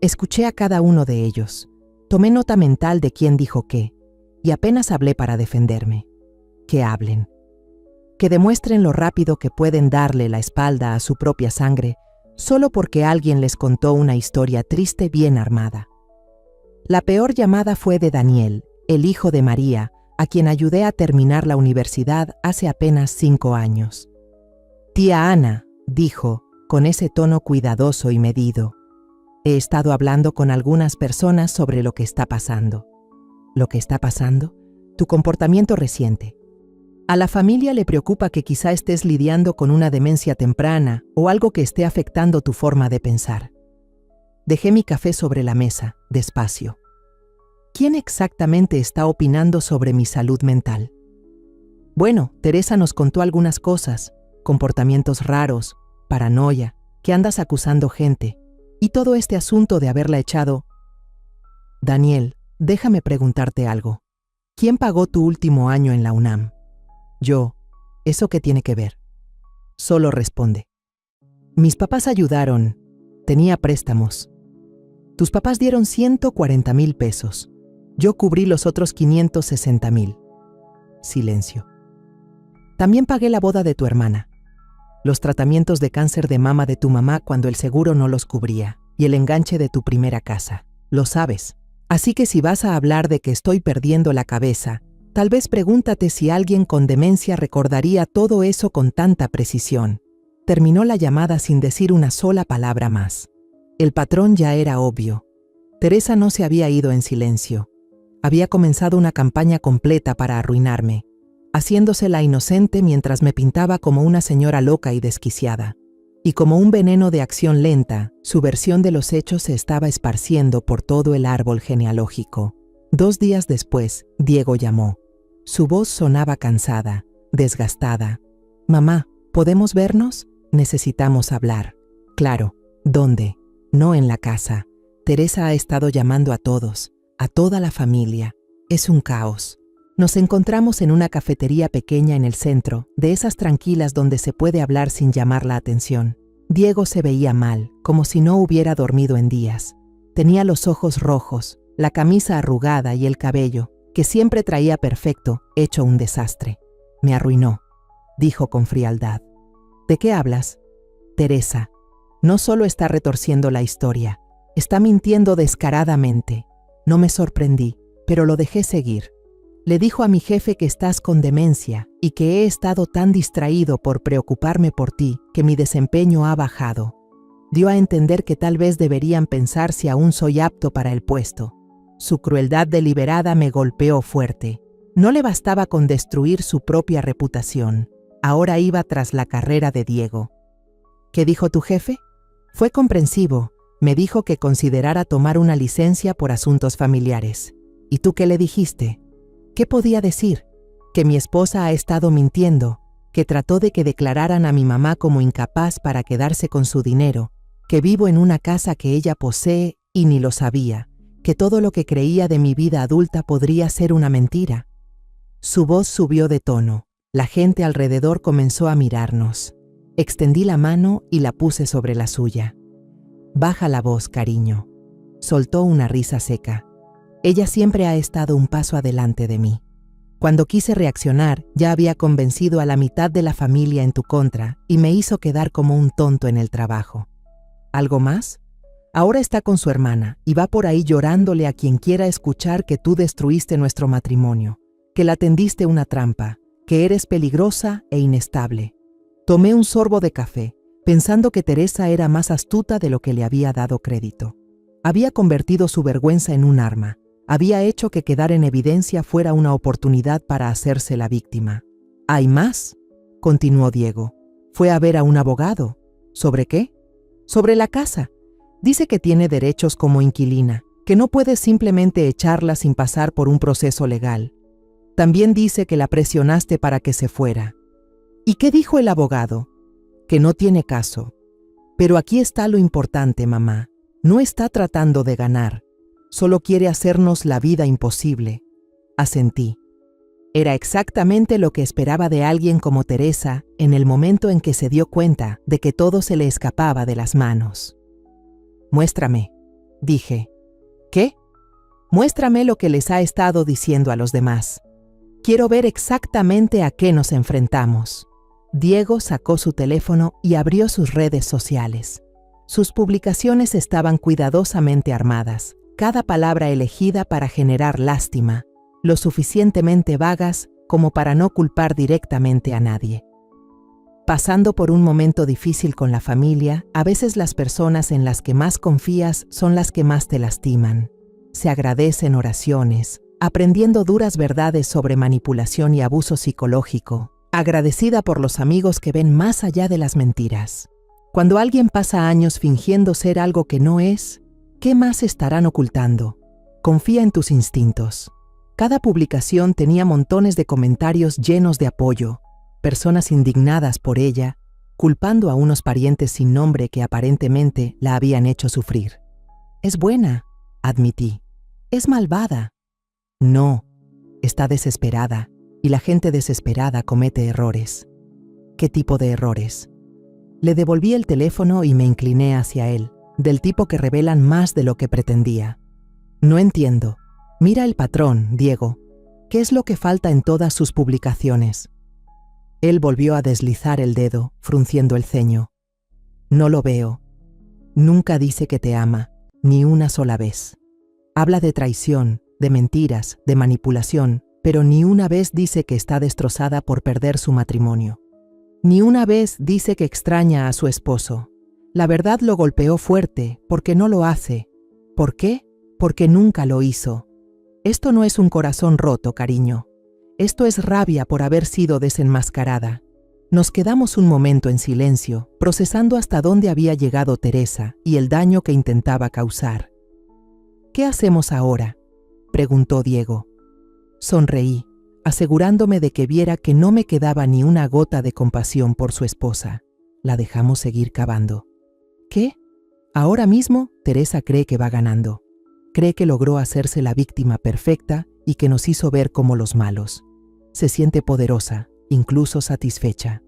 Escuché a cada uno de ellos. Tomé nota mental de quién dijo qué, y apenas hablé para defenderme. Que hablen. Que demuestren lo rápido que pueden darle la espalda a su propia sangre solo porque alguien les contó una historia triste bien armada. La peor llamada fue de Daniel, el hijo de María, a quien ayudé a terminar la universidad hace apenas 5 años. Tía Ana, dijo, con ese tono cuidadoso y medido. He estado hablando con algunas personas sobre lo que está pasando. ¿Lo que está pasando? Tu comportamiento reciente. A la familia le preocupa que quizá estés lidiando con una demencia temprana o algo que esté afectando tu forma de pensar. Dejé mi café sobre la mesa, despacio. ¿Quién exactamente está opinando sobre mi salud mental? Bueno, Teresa nos contó algunas cosas, comportamientos raros, paranoia, que andas acusando gente, y todo este asunto de haberla echado. Daniel, déjame preguntarte algo. ¿Quién pagó tu último año en la UNAM? Yo. ¿Eso qué tiene que ver? Solo responde. Mis papás ayudaron. Tenía préstamos. Tus papás dieron 140,000 pesos. Yo cubrí los otros 560,000. Silencio. También pagué la boda de tu hermana, los tratamientos de cáncer de mama de tu mamá cuando el seguro no los cubría, y el enganche de tu primera casa. Lo sabes. Así que si vas a hablar de que estoy perdiendo la cabeza, tal vez pregúntate si alguien con demencia recordaría todo eso con tanta precisión. Terminó la llamada sin decir una sola palabra más. El patrón ya era obvio. Teresa no se había ido en silencio. Había comenzado una campaña completa para arruinarme, haciéndose la inocente mientras me pintaba como una señora loca y desquiciada. Y como un veneno de acción lenta, su versión de los hechos se estaba esparciendo por todo el árbol genealógico. 2 días después, Diego llamó. Su voz sonaba cansada, desgastada. «Mamá, ¿podemos vernos? Necesitamos hablar». «Claro. ¿Dónde?» «No en la casa. Teresa ha estado llamando a todos, a toda la familia. Es un caos». Nos encontramos en una cafetería pequeña en el centro, de esas tranquilas donde se puede hablar sin llamar la atención. Diego se veía mal, como si no hubiera dormido en días. Tenía los ojos rojos, la camisa arrugada y el cabello, que siempre traía perfecto, hecho un desastre. «Me arruinó», dijo con frialdad. «¿De qué hablas?» «Teresa. No solo está retorciendo la historia, está mintiendo descaradamente. No me sorprendí, pero lo dejé seguir. Le dijo a mi jefe que estás con demencia y que he estado tan distraído por preocuparme por ti que mi desempeño ha bajado. Dio a entender que tal vez deberían pensar si aún soy apto para el puesto. Su crueldad deliberada me golpeó fuerte. No le bastaba con destruir su propia reputación. Ahora iba tras la carrera de Diego. ¿Qué dijo tu jefe? Fue comprensivo. Me dijo que considerara tomar una licencia por asuntos familiares. ¿Y tú qué le dijiste? ¿Qué podía decir? Que mi esposa ha estado mintiendo, que trató de que declararan a mi mamá como incapaz para quedarse con su dinero, que vivo en una casa que ella posee y ni lo sabía, que todo lo que creía de mi vida adulta podría ser una mentira. Su voz subió de tono. La gente alrededor comenzó a mirarnos. Extendí la mano y la puse sobre la suya. Baja la voz, cariño. Soltó una risa seca. Ella siempre ha estado un paso adelante de mí. Cuando quise reaccionar, ya había convencido a la mitad de la familia en tu contra y me hizo quedar como un tonto en el trabajo. ¿Algo más? Ahora está con su hermana y va por ahí llorándole a quien quiera escuchar que tú destruiste nuestro matrimonio, que la tendiste una trampa, que eres peligrosa e inestable. Tomé un sorbo de café, pensando que Teresa era más astuta de lo que le había dado crédito. Había convertido su vergüenza en un arma. Había hecho que quedar en evidencia fuera una oportunidad para hacerse la víctima. ¿Hay más?, continuó Diego. Fue a ver a un abogado. ¿Sobre qué? Sobre la casa. Dice que tiene derechos como inquilina, que no puede simplemente echarla sin pasar por un proceso legal. También dice que la presionaste para que se fuera. ¿Y qué dijo el abogado? Que no tiene caso. Pero aquí está lo importante, mamá. No está tratando de ganar. Solo quiere hacernos la vida imposible. Asentí. Era exactamente lo que esperaba de alguien como Teresa en el momento en que se dio cuenta de que todo se le escapaba de las manos. «Muéstrame», dije. «¿Qué?» «Muéstrame lo que les ha estado diciendo a los demás. Quiero ver exactamente a qué nos enfrentamos». Diego sacó su teléfono y abrió sus redes sociales. Sus publicaciones estaban cuidadosamente armadas, cada palabra elegida para generar lástima, lo suficientemente vagas como para no culpar directamente a nadie. Pasando por un momento difícil con la familia, a veces las personas en las que más confías son las que más te lastiman. Se agradecen oraciones, aprendiendo duras verdades sobre manipulación y abuso psicológico, agradecida por los amigos que ven más allá de las mentiras. Cuando alguien pasa años fingiendo ser algo que no es, ¿qué más estarán ocultando? Confía en tus instintos. Cada publicación tenía montones de comentarios llenos de apoyo, personas indignadas por ella, culpando a unos parientes sin nombre que aparentemente la habían hecho sufrir. «Es buena», admití. «Es malvada». «No, está desesperada, y la gente desesperada comete errores». «¿Qué tipo de errores?» Le devolví el teléfono y me incliné hacia él, del tipo que revelan más de lo que pretendía. «No entiendo. Mira el patrón, Diego. ¿Qué es lo que falta en todas sus publicaciones?» Él volvió a deslizar el dedo, frunciendo el ceño. «No lo veo. Nunca dice que te ama, ni una sola vez. Habla de traición, de mentiras, de manipulación, pero ni una vez dice que está destrozada por perder su matrimonio. Ni una vez dice que extraña a su esposo. La verdad lo golpeó fuerte, porque no lo hace. ¿Por qué? Porque nunca lo hizo. Esto no es un corazón roto, cariño. Esto es rabia por haber sido desenmascarada». Nos quedamos un momento en silencio, procesando hasta dónde había llegado Teresa y el daño que intentaba causar. «¿Qué hacemos ahora?», preguntó Diego. Sonreí, asegurándome de que viera que no me quedaba ni una gota de compasión por su esposa. La dejamos seguir cavando. ¿Qué? Ahora mismo, Teresa cree que va ganando. Cree que logró hacerse la víctima perfecta y que nos hizo ver como los malos. Se siente poderosa, incluso satisfecha.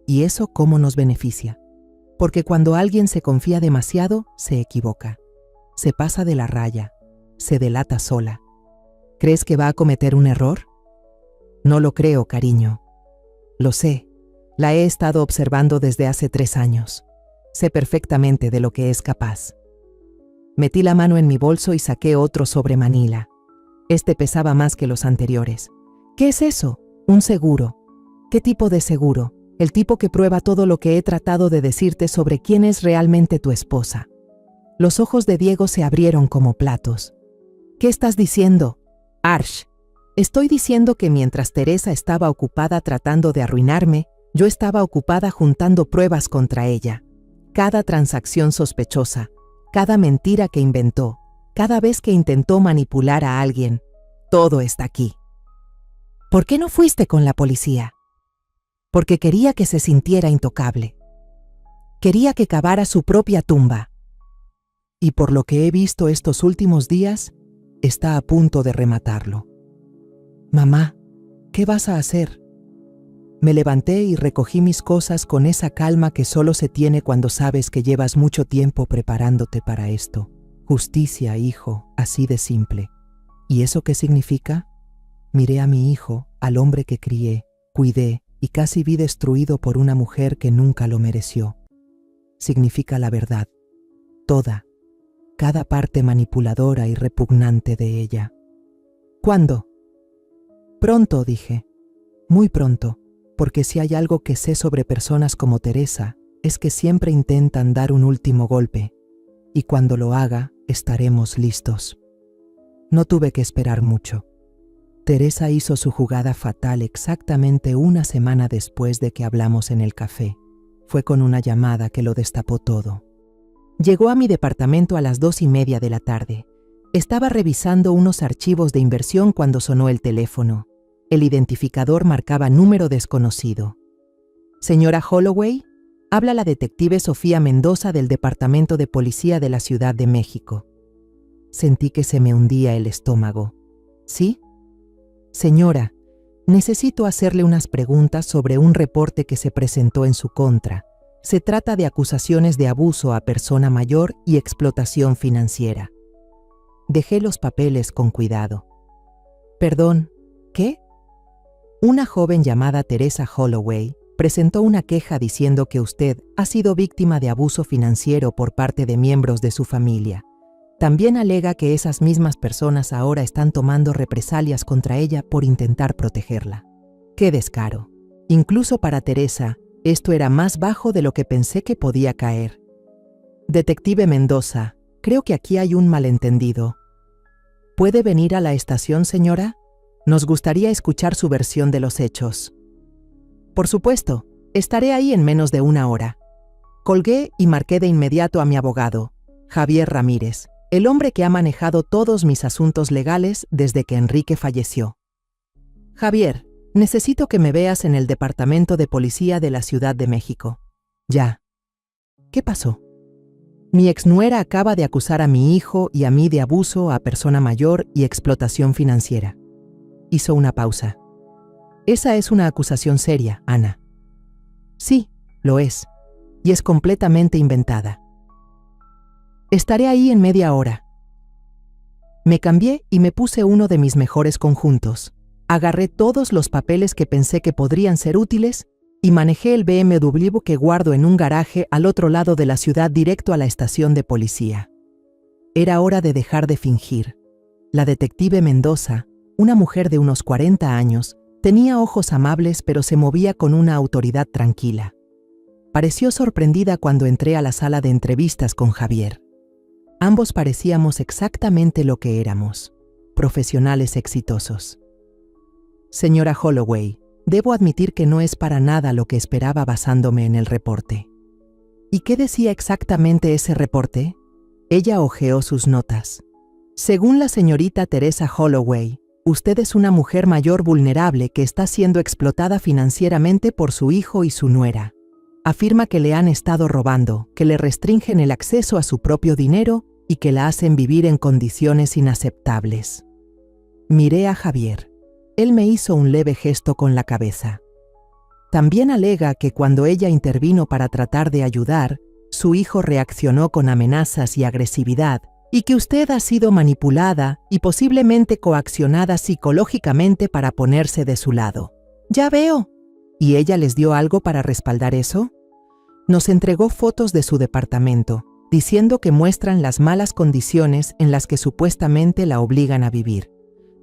¿Y eso cómo nos beneficia? Porque cuando alguien se confía demasiado, se equivoca. Se pasa de la raya. Se delata sola. ¿Crees que va a cometer un error? No lo creo, cariño. Lo sé. La he estado observando desde hace 3 años. Sé perfectamente de lo que es capaz. Metí la mano en mi bolso y saqué otro sobre Manila. Este pesaba más que los anteriores. ¿Qué es eso? Un seguro. ¿Qué tipo de seguro? El tipo que prueba todo lo que he tratado de decirte sobre quién es realmente tu esposa. Los ojos de Diego se abrieron como platos. ¿Qué estás diciendo? Arsh, estoy diciendo que mientras Teresa estaba ocupada tratando de arruinarme, yo estaba ocupada juntando pruebas contra ella. Cada transacción sospechosa, cada mentira que inventó, cada vez que intentó manipular a alguien, todo está aquí. ¿Por qué no fuiste con la policía? Porque quería que se sintiera intocable. Quería que cavara su propia tumba. Y por lo que he visto estos últimos días, está a punto de rematarlo. Mamá, ¿qué vas a hacer? Me levanté y recogí mis cosas con esa calma que solo se tiene cuando sabes que llevas mucho tiempo preparándote para esto. Justicia, hijo, así de simple. ¿Y eso qué significa? Miré a mi hijo, al hombre que crié, cuidé y casi vi destruido por una mujer que nunca lo mereció. Significa la verdad, toda, cada parte manipuladora y repugnante de ella. ¿Cuándo? Pronto, dije. Muy pronto, porque si hay algo que sé sobre personas como Teresa, es que siempre intentan dar un último golpe, y cuando lo haga, estaremos listos. No tuve que esperar mucho. Teresa hizo su jugada fatal exactamente una semana después de que hablamos en el café. Fue con una llamada que lo destapó todo. Llegó a mi departamento a las 2:30 de la tarde. Estaba revisando unos archivos de inversión cuando sonó el teléfono. El identificador marcaba número desconocido. «Señora Holloway», habla la detective Sofía Mendoza del Departamento de Policía de la Ciudad de México. Sentí que se me hundía el estómago. «¿Sí?» «Señora, Necesito hacerle unas preguntas sobre un reporte que se presentó en su contra. Se trata de acusaciones de abuso a persona mayor y explotación financiera. Dejé los papeles con cuidado. Perdón, ¿qué? Una joven llamada Teresa Holloway presentó una queja diciendo que usted ha sido víctima de abuso financiero por parte de miembros de su familia. También alega que esas mismas personas ahora están tomando represalias contra ella por intentar protegerla. ¡Qué descaro! Incluso para Teresa, esto era más bajo de lo que pensé que podía caer. Detective Mendoza, creo que aquí hay un malentendido. ¿Puede venir a la estación, señora? Nos gustaría escuchar su versión de los hechos. Por supuesto, estaré ahí en menos de una hora. Colgué y marqué de inmediato a mi abogado, Javier Ramírez, el hombre que ha manejado todos mis asuntos legales desde que Enrique falleció. Javier, necesito que me veas en el Departamento de Policía de la Ciudad de México. Ya. ¿Qué pasó? Mi exnuera acaba de acusar a mi hijo y a mí de abuso a persona mayor y explotación financiera. Hizo una pausa. Esa es una acusación seria, Ana. Sí, lo es. Y es completamente inventada. Estaré ahí en media hora. Me cambié y me puse uno de mis mejores conjuntos. Agarré todos los papeles que pensé que podrían ser útiles y manejé el BMW que guardo en un garaje al otro lado de la ciudad directo a la estación de policía. Era hora de dejar de fingir. La detective Mendoza, una mujer de unos 40 años, tenía ojos amables pero se movía con una autoridad tranquila. Pareció sorprendida cuando entré a la sala de entrevistas con Javier. Ambos parecíamos exactamente lo que éramos, profesionales exitosos. Señora Holloway, debo admitir que no es para nada lo que esperaba basándome en el reporte. ¿Y qué decía exactamente ese reporte? Ella hojeó sus notas. Según la señorita Teresa Holloway, usted es una mujer mayor vulnerable que está siendo explotada financieramente por su hijo y su nuera. Afirma que le han estado robando, que le restringen el acceso a su propio dinero y que la hacen vivir en condiciones inaceptables. Miré a Javier. Él me hizo un leve gesto con la cabeza. También alega que cuando ella intervino para tratar de ayudar, su hijo reaccionó con amenazas y agresividad, y que usted ha sido manipulada y posiblemente coaccionada psicológicamente para ponerse de su lado. Ya veo. ¿Y ella les dio algo para respaldar eso? Nos entregó fotos de su departamento, diciendo que muestran las malas condiciones en las que supuestamente la obligan a vivir.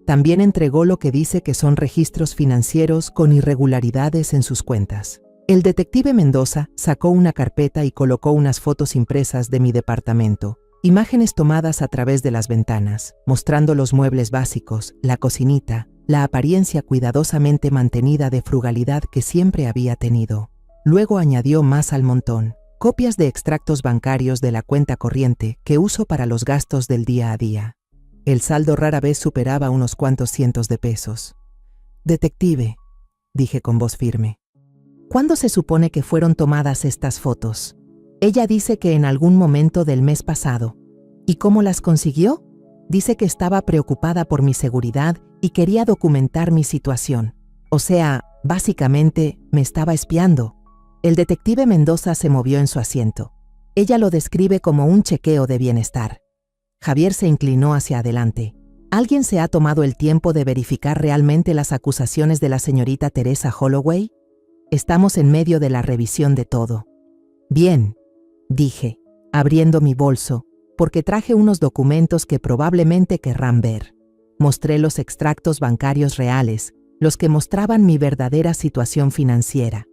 También entregó lo que dice que son registros financieros con irregularidades en sus cuentas. El detective Mendoza sacó una carpeta y colocó unas fotos impresas de mi departamento, imágenes tomadas a través de las ventanas, mostrando los muebles básicos, la cocinita, la apariencia cuidadosamente mantenida de frugalidad que siempre había tenido. Luego añadió más al montón, copias de extractos bancarios de la cuenta corriente que uso para los gastos del día a día. El saldo rara vez superaba unos cuantos cientos de pesos. Detective, dije con voz firme, ¿cuándo se supone que fueron tomadas estas fotos? Ella dice que en algún momento del mes pasado. ¿Y cómo las consiguió? Dice que estaba preocupada por mi seguridad y quería documentar mi situación. O sea, básicamente, me estaba espiando. El detective Mendoza se movió en su asiento. Ella lo describe como un chequeo de bienestar. Javier se inclinó hacia adelante. ¿Alguien se ha tomado el tiempo de verificar realmente las acusaciones de la señorita Teresa Holloway? Estamos en medio de la revisión de todo. Bien, dije, abriendo mi bolso, porque traje unos documentos que probablemente querrán ver. Mostré los extractos bancarios reales, los que mostraban mi verdadera situación financiera.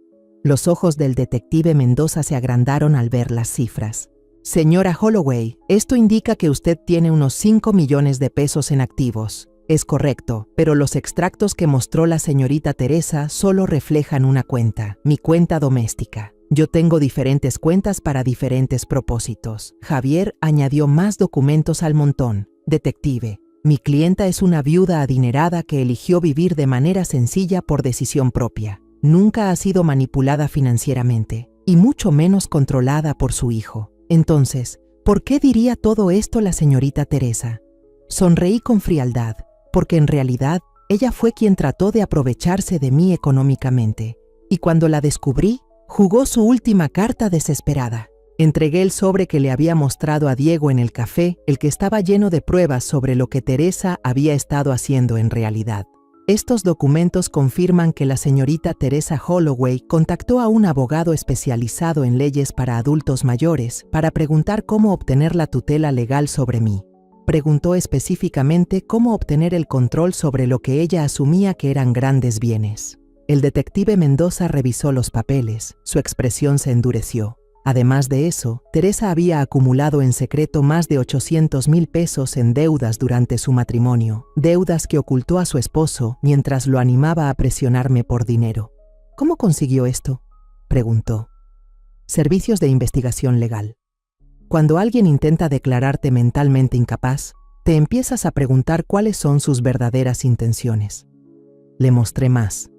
Los ojos del detective Mendoza se agrandaron al ver las cifras. Señora Holloway, esto indica que usted tiene unos 5 millones de pesos en activos. Es correcto, pero los extractos que mostró la señorita Teresa solo reflejan una cuenta, mi cuenta doméstica. Yo tengo diferentes cuentas para diferentes propósitos. Javier añadió más documentos al montón. Detective, mi clienta es una viuda adinerada que eligió vivir de manera sencilla por decisión propia. Nunca ha sido manipulada financieramente, y mucho menos controlada por su hijo. Entonces, ¿por qué diría todo esto la señorita Teresa? Sonreí con frialdad, porque en realidad Ella fue quien trató de aprovecharse de mí económicamente, y cuando la descubrí, jugó su última carta desesperada. Entregué el sobre que le había mostrado a Diego en el café, el que estaba lleno de pruebas sobre lo que Teresa había estado haciendo en realidad. Estos documentos confirman que la señorita Teresa Holloway contactó a un abogado especializado en leyes para adultos mayores para preguntar cómo obtener la tutela legal sobre mí. Preguntó específicamente cómo obtener el control sobre lo que ella asumía que eran grandes bienes. El detective Mendoza revisó los papeles, su expresión se endureció. Además de eso, Teresa había acumulado en secreto más de 800,000 pesos en deudas durante su matrimonio, deudas que ocultó a su esposo mientras lo animaba a presionarme por dinero. ¿Cómo consiguió esto?, preguntó. Servicios de investigación legal. Cuando alguien intenta declararte mentalmente incapaz, te empiezas a preguntar cuáles son sus verdaderas intenciones. Le mostré más.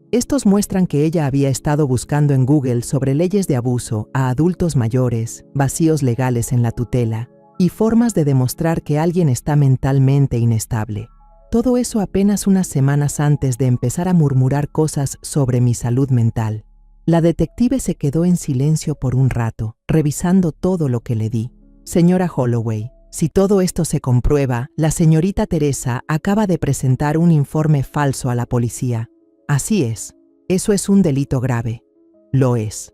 Estos muestran que ella había estado buscando en Google sobre leyes de abuso a adultos mayores, vacíos legales en la tutela y formas de demostrar que alguien está mentalmente inestable. Todo eso apenas unas semanas antes de empezar a murmurar cosas sobre mi salud mental. La detective se quedó en silencio por un rato, revisando todo lo que le di. Señora Holloway, si todo esto se comprueba, la señorita Teresa acaba de presentar un informe falso a la policía. Así es, eso es un delito grave. Lo es.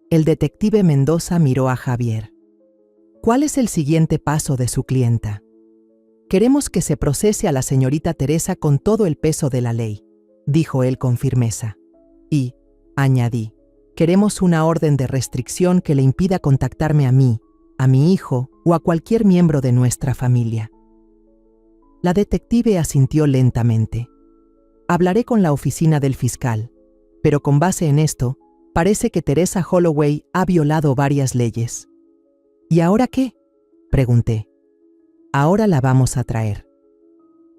El detective Mendoza miró a Javier. ¿Cuál es el siguiente paso de su clienta? Queremos que se procese a la señorita Teresa con todo el peso de la ley, dijo él con firmeza. Y, añadí, queremos una orden de restricción que le impida contactarme a mí, a mi hijo o a cualquier miembro de nuestra familia. La detective asintió lentamente. Hablaré con la oficina del fiscal, pero con base en esto, parece que Teresa Holloway ha violado varias leyes. ¿Y ahora qué?, pregunté. Ahora la vamos a traer.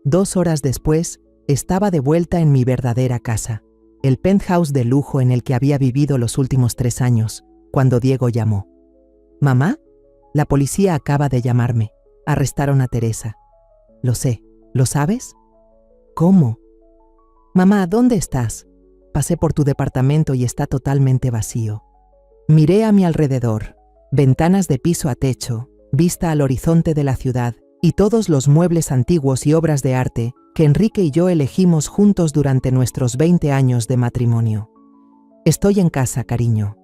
2 horas después, estaba de vuelta en mi verdadera casa, el penthouse de lujo en el que había vivido los últimos 3 años, cuando Diego llamó. «¿Mamá? La policía acaba de llamarme. Arrestaron a Teresa». «Lo sé. ¿Lo sabes?» «¿Cómo?» «Mamá, ¿dónde estás? Pasé por tu departamento y está totalmente vacío». Miré a mi alrededor, ventanas de piso a techo, vista al horizonte de la ciudad y todos los muebles antiguos y obras de arte que Enrique y yo elegimos juntos durante nuestros 20 años de matrimonio. «Estoy en casa, cariño».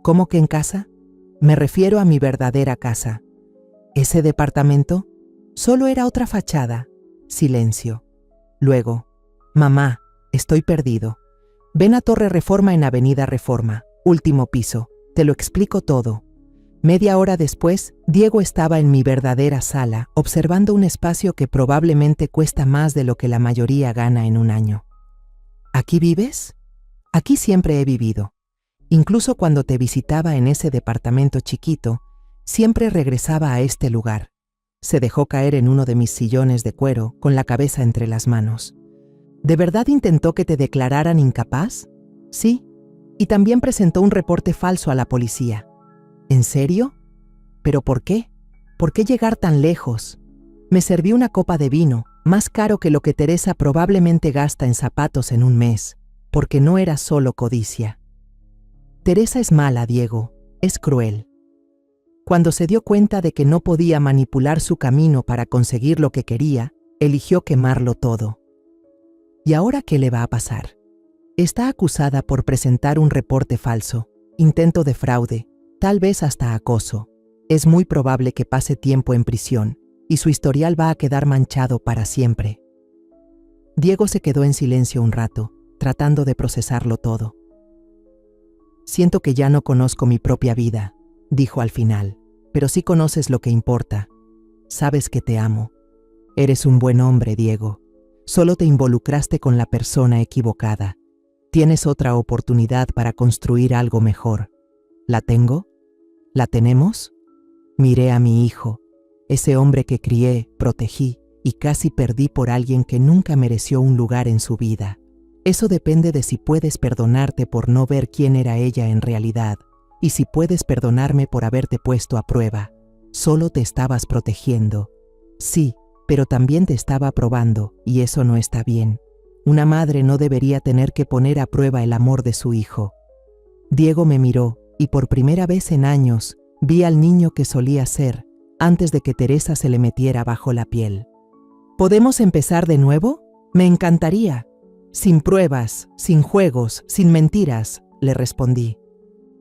«¿Cómo que en casa?» «Me refiero a mi verdadera casa». «¿Ese departamento?» «Solo era otra fachada». Silencio. Luego, «Mamá, estoy perdido. Ven a Torre Reforma en Avenida Reforma, último piso. Te lo explico todo». Media hora después, Diego estaba en mi verdadera sala, observando un espacio que probablemente cuesta más de lo que la mayoría gana en un año. ¿Aquí vives? Aquí siempre he vivido. Incluso cuando te visitaba en ese departamento chiquito, siempre regresaba a este lugar. Se dejó caer en uno de mis sillones de cuero, con la cabeza entre las manos. ¿De verdad intentó que te declararan incapaz? Sí. Y también presentó un reporte falso a la policía. ¿En serio? ¿Pero por qué? ¿Por qué llegar tan lejos? Me serví una copa de vino, más caro que lo que Teresa probablemente gasta en zapatos en un mes, porque no era solo codicia. Teresa es mala, Diego, es cruel. Cuando se dio cuenta de que no podía manipular su camino para conseguir lo que quería, eligió quemarlo todo. ¿Y ahora qué le va a pasar? Está acusada por presentar un reporte falso, intento de fraude, tal vez hasta acoso. Es muy probable que pase tiempo en prisión y su historial va a quedar manchado para siempre. Diego se quedó en silencio un rato, tratando de procesarlo todo. Siento que ya no conozco mi propia vida, dijo al final, pero sí conoces lo que importa. Sabes que te amo. Eres un buen hombre, Diego. Solo te involucraste con la persona equivocada. Tienes otra oportunidad para construir algo mejor. ¿La tengo? ¿La tenemos? Miré a mi hijo, ese hombre que crié, protegí y casi perdí por alguien que nunca mereció un lugar en su vida. Eso depende de si puedes perdonarte por no ver quién era ella en realidad y si puedes perdonarme por haberte puesto a prueba. Solo te estabas protegiendo. Sí, pero también te estaba probando y eso no está bien. Una madre no debería tener que poner a prueba el amor de su hijo. Diego me miró y por primera vez en años vi al niño que solía ser antes de que Teresa se le metiera bajo la piel. ¿Podemos empezar de nuevo? Me encantaría. Sin pruebas, sin juegos, sin mentiras, le respondí.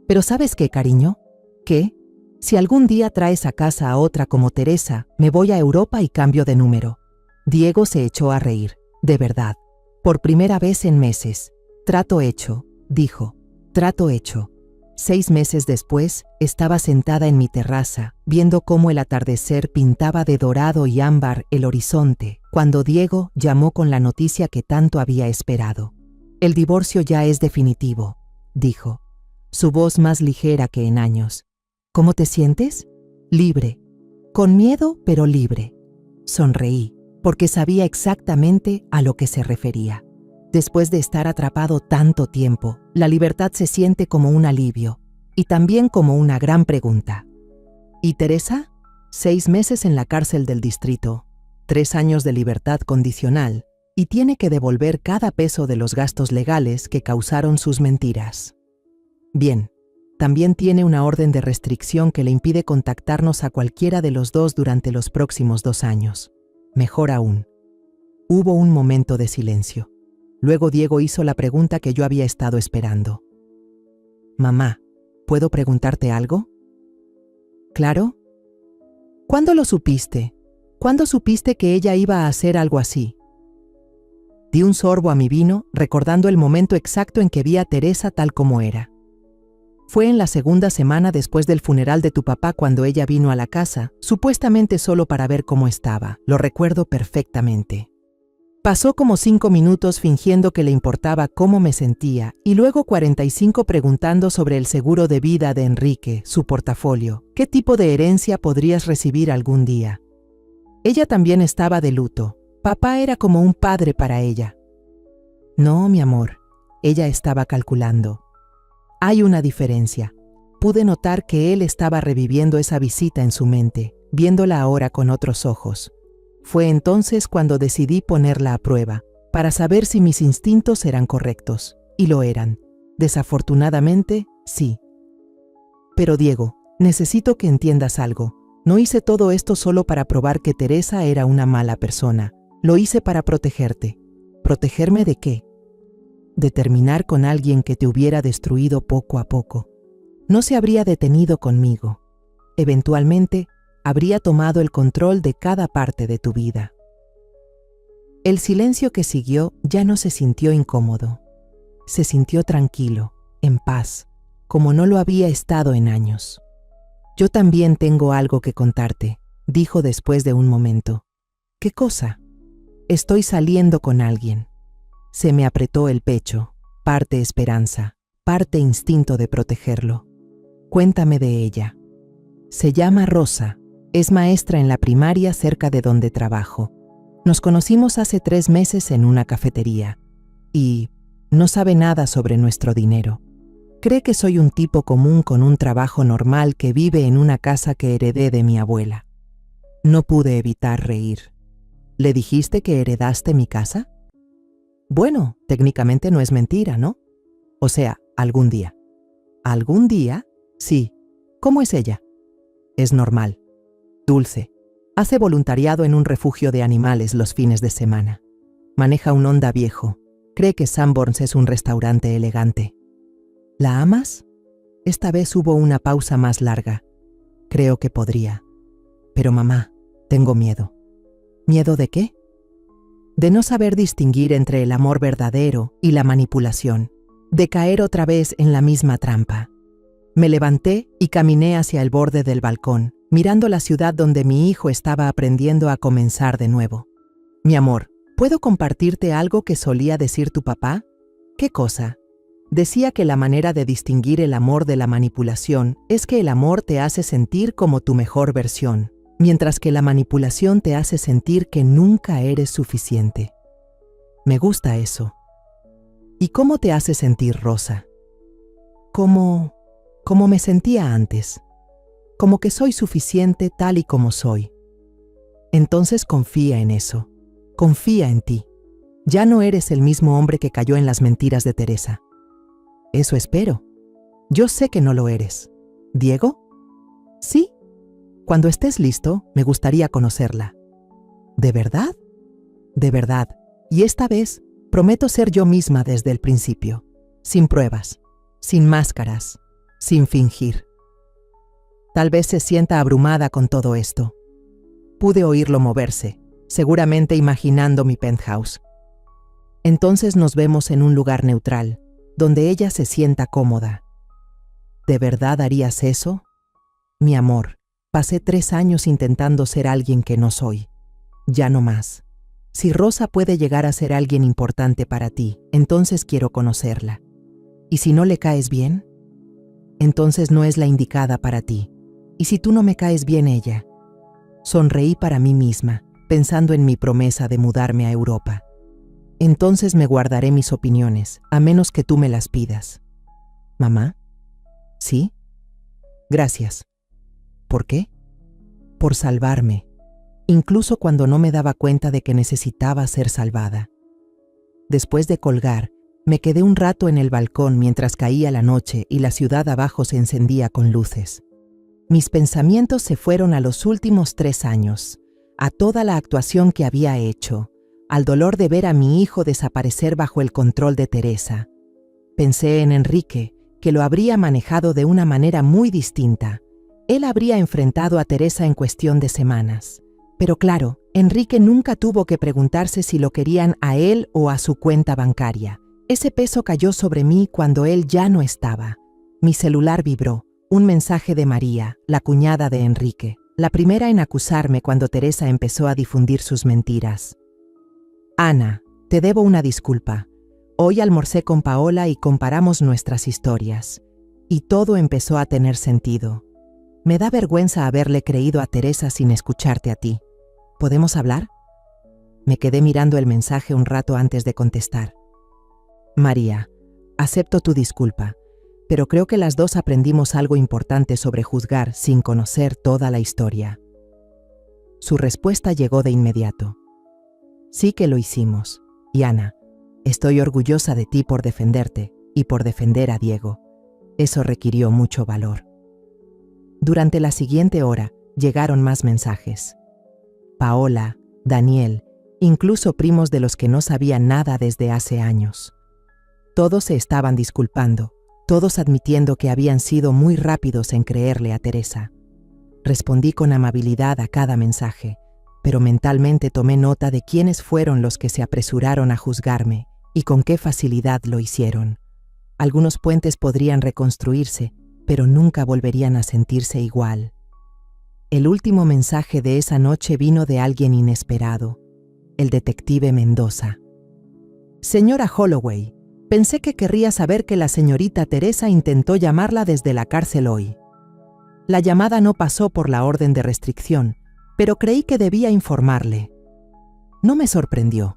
Pero ¿sabes qué, cariño? ¿Qué? Si algún día traes a casa a otra como Teresa, me voy a Europa y cambio de número. Diego se echó a reír. De verdad. Por primera vez en meses. Trato hecho, dijo. Trato hecho. 6 meses después, estaba sentada en mi terraza, viendo cómo el atardecer pintaba de dorado y ámbar el horizonte, cuando Diego llamó con la noticia que tanto había esperado. El divorcio ya es definitivo, dijo, su voz más ligera que en años. ¿Cómo te sientes? Libre. Con miedo, pero libre. Sonreí, porque sabía exactamente a lo que se refería. Después de estar atrapado tanto tiempo, la libertad se siente como un alivio y también como una gran pregunta. ¿Y Teresa? 6 meses en la cárcel del distrito, 3 años de libertad condicional y tiene que devolver cada peso de los gastos legales que causaron sus mentiras. Bien, también tiene una orden de restricción que le impide contactarnos a cualquiera de los dos durante los próximos 2 años. Mejor aún. Hubo un momento de silencio. Luego Diego hizo la pregunta que yo había estado esperando. Mamá, ¿puedo preguntarte algo? ¿Claro? ¿Cuándo lo supiste? ¿Cuándo supiste que ella iba a hacer algo así? Di un sorbo a mi vino, recordando el momento exacto en que vi a Teresa tal como era. Fue en la 2ª semana después del funeral de tu papá cuando ella vino a la casa, supuestamente solo para ver cómo estaba. Lo recuerdo perfectamente. Pasó como 5 minutos fingiendo que le importaba cómo me sentía y luego 45 preguntando sobre el seguro de vida de Enrique, su portafolio, qué tipo de herencia podrías recibir algún día. Ella también estaba de luto. Papá era como un padre para ella. No, mi amor, ella estaba calculando. Hay una diferencia. Pude notar que él estaba reviviendo esa visita en su mente, viéndola ahora con otros ojos. Fue entonces cuando decidí ponerla a prueba, para saber si mis instintos eran correctos, y lo eran. Desafortunadamente, sí. Pero Diego, necesito que entiendas algo. No hice todo esto solo para probar que Teresa era una mala persona. Lo hice para protegerte. ¿Protegerme de qué? De terminar con alguien que te hubiera destruido poco a poco. No se habría detenido conmigo. Eventualmente, habría tomado el control de cada parte de tu vida. El silencio que siguió ya no se sintió incómodo. Se sintió tranquilo, en paz, como no lo había estado en años. Yo también tengo algo que contarte, dijo después de un momento. ¿Qué cosa? Estoy saliendo con alguien. Se me apretó el pecho, parte esperanza, parte instinto de protegerlo. Cuéntame de ella. Se llama Rosa. Es maestra en la primaria cerca de donde trabajo. Nos conocimos hace 3 meses en una cafetería y no sabe nada sobre nuestro dinero. Cree que soy un tipo común con un trabajo normal que vive en una casa que heredé de mi abuela. No pude evitar reír. ¿Le dijiste que heredaste mi casa? Bueno, técnicamente no es mentira, ¿no? O sea, algún día. ¿Algún día? Sí. ¿Cómo es ella? Es normal. Dulce. Hace voluntariado en un refugio de animales los fines de semana. Maneja un Honda viejo. Cree que Sanborns es un restaurante elegante. ¿La amas? Esta vez hubo una pausa más larga. Creo que podría. Pero mamá, tengo miedo. ¿Miedo de qué? De no saber distinguir entre el amor verdadero y la manipulación. De caer otra vez en la misma trampa. Me levanté y caminé hacia el borde del balcón, mirando la ciudad donde mi hijo estaba aprendiendo a comenzar de nuevo. Mi amor, ¿puedo compartirte algo que solía decir tu papá? ¿Qué cosa? Decía que la manera de distinguir el amor de la manipulación es que el amor te hace sentir como tu mejor versión, mientras que la manipulación te hace sentir que nunca eres suficiente. Me gusta eso. ¿Y cómo te hace sentir, Rosa? Como me sentía antes. Como que soy suficiente tal y como soy. Entonces confía en eso. Confía en ti. Ya no eres el mismo hombre que cayó en las mentiras de Teresa. Eso espero. Yo sé que no lo eres. ¿Diego? Sí. Cuando estés listo, me gustaría conocerla. ¿De verdad? De verdad. Y esta vez, prometo ser yo misma desde el principio. Sin pruebas, sin máscaras, sin fingir. Tal vez se sienta abrumada con todo esto. Pude oírlo moverse, seguramente imaginando mi penthouse. Entonces nos vemos en un lugar neutral, donde ella se sienta cómoda. ¿De verdad harías eso? Mi amor, pasé 3 años intentando ser alguien que no soy. Ya no más. Si Rosa puede llegar a ser alguien importante para ti, entonces quiero conocerla. ¿Y si no le caes bien? Entonces no es la indicada para ti. ¿Y si tú no me caes bien ella? Sonreí para mí misma, pensando en mi promesa de mudarme a Europa. Entonces me guardaré mis opiniones, a menos que tú me las pidas. ¿Mamá? ¿Sí? Gracias. ¿Por qué? Por salvarme, incluso cuando no me daba cuenta de que necesitaba ser salvada. Después de colgar, me quedé un rato en el balcón mientras caía la noche y la ciudad abajo se encendía con luces. Mis pensamientos se fueron a los últimos 3 años, a toda la actuación que había hecho, al dolor de ver a mi hijo desaparecer bajo el control de Teresa. Pensé en Enrique, que lo habría manejado de una manera muy distinta. Él habría enfrentado a Teresa en cuestión de semanas. Pero claro, Enrique nunca tuvo que preguntarse si lo querían a él o a su cuenta bancaria. Ese peso cayó sobre mí cuando él ya no estaba. Mi celular vibró. Un mensaje de María, la cuñada de Enrique, la primera en acusarme cuando Teresa empezó a difundir sus mentiras. Ana, te debo una disculpa. Hoy almorcé con Paola y comparamos nuestras historias. Y todo empezó a tener sentido. Me da vergüenza haberle creído a Teresa sin escucharte a ti. ¿Podemos hablar? Me quedé mirando el mensaje un rato antes de contestar. María, acepto tu disculpa, pero creo que las dos aprendimos algo importante sobre juzgar sin conocer toda la historia. Su respuesta llegó de inmediato. Sí que lo hicimos. Y Ana, estoy orgullosa de ti por defenderte y por defender a Diego. Eso requirió mucho valor. Durante la siguiente hora llegaron más mensajes. Paola, Daniel, incluso primos de los que no sabían nada desde hace años. Todos se estaban disculpando, todos admitiendo que habían sido muy rápidos en creerle a Teresa. Respondí con amabilidad a cada mensaje, pero mentalmente tomé nota de quiénes fueron los que se apresuraron a juzgarme y con qué facilidad lo hicieron. Algunos puentes podrían reconstruirse, pero nunca volverían a sentirse igual. El último mensaje de esa noche vino de alguien inesperado, el detective Mendoza. Señora Holloway, pensé que querría saber que la señorita Teresa intentó llamarla desde la cárcel hoy. La llamada no pasó por la orden de restricción, pero creí que debía informarle. No me sorprendió.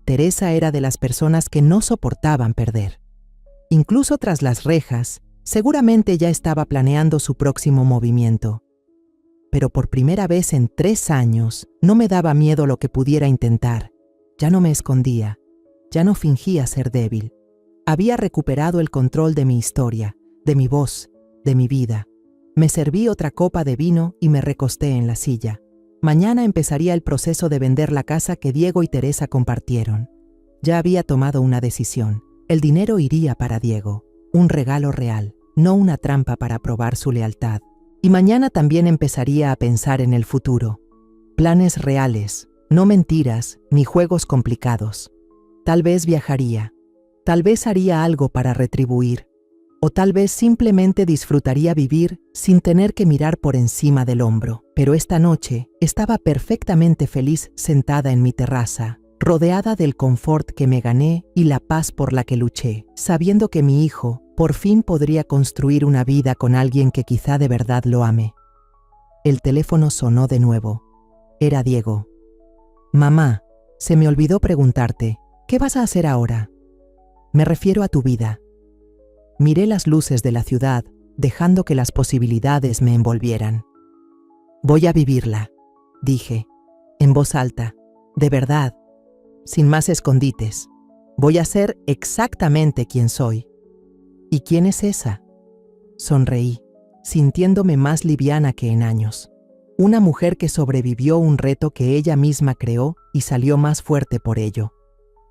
Teresa era de las personas que no soportaban perder. Incluso tras las rejas, seguramente ya estaba planeando su próximo movimiento. Pero por primera vez en 3 años, no me daba miedo lo que pudiera intentar. Ya no me escondía, ya no fingía ser débil. Había recuperado el control de mi historia, de mi voz, de mi vida. Me serví otra copa de vino y me recosté en la silla. Mañana empezaría el proceso de vender la casa que Diego y Teresa compartieron. Ya había tomado una decisión. El dinero iría para Diego, un regalo real, no una trampa para probar su lealtad. Y mañana también empezaría a pensar en el futuro. Planes reales, no mentiras ni juegos complicados. Tal vez viajaría, tal vez haría algo para retribuir, o tal vez simplemente disfrutaría vivir sin tener que mirar por encima del hombro. Pero esta noche estaba perfectamente feliz sentada en mi terraza, rodeada del confort que me gané y la paz por la que luché, sabiendo que mi hijo por fin podría construir una vida con alguien que quizá de verdad lo ame. El teléfono sonó de nuevo. Era Diego. Mamá, se me olvidó preguntarte, ¿qué vas a hacer ahora? Me refiero a tu vida. Miré las luces de la ciudad, dejando que las posibilidades me envolvieran. Voy a vivirla, dije, en voz alta. De verdad. sin más escondites. Voy a ser exactamente quien soy. ¿Y quién es esa? Sonreí, sintiéndome más liviana que en años. Una mujer que sobrevivió un reto que ella misma creó y salió más fuerte por ello.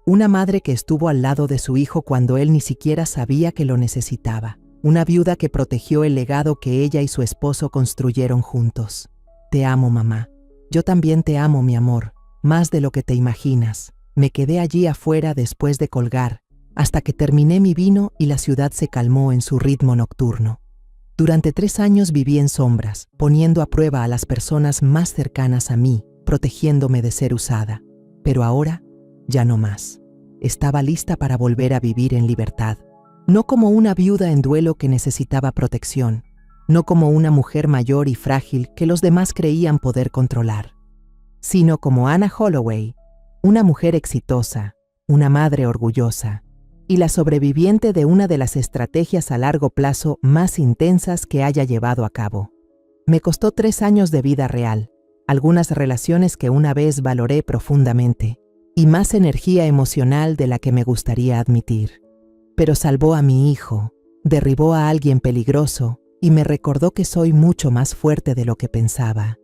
Una madre que estuvo al lado de su hijo cuando él ni siquiera sabía que lo necesitaba. Una viuda que protegió el legado que ella y su esposo construyeron juntos. Te amo, mamá. Yo también te amo, mi amor, más de lo que te imaginas. Me quedé allí afuera después de colgar, hasta que terminé mi vino y la ciudad se calmó en su ritmo nocturno. Durante 3 años viví en sombras, poniendo a prueba a las personas más cercanas a mí, protegiéndome de ser usada. Pero ahora, ya no más. Estaba lista para volver a vivir en libertad. No como una viuda en duelo que necesitaba protección, no como una mujer mayor y frágil que los demás creían poder controlar, sino como Anna Holloway, una mujer exitosa, una madre orgullosa, y la sobreviviente de una de las estrategias a largo plazo más intensas que haya llevado a cabo. Me costó 3 años de vida real, algunas relaciones que una vez valoré profundamente, y más energía emocional de la que me gustaría admitir. Pero salvó a mi hijo, derribó a alguien peligroso y me recordó que soy mucho más fuerte de lo que pensaba.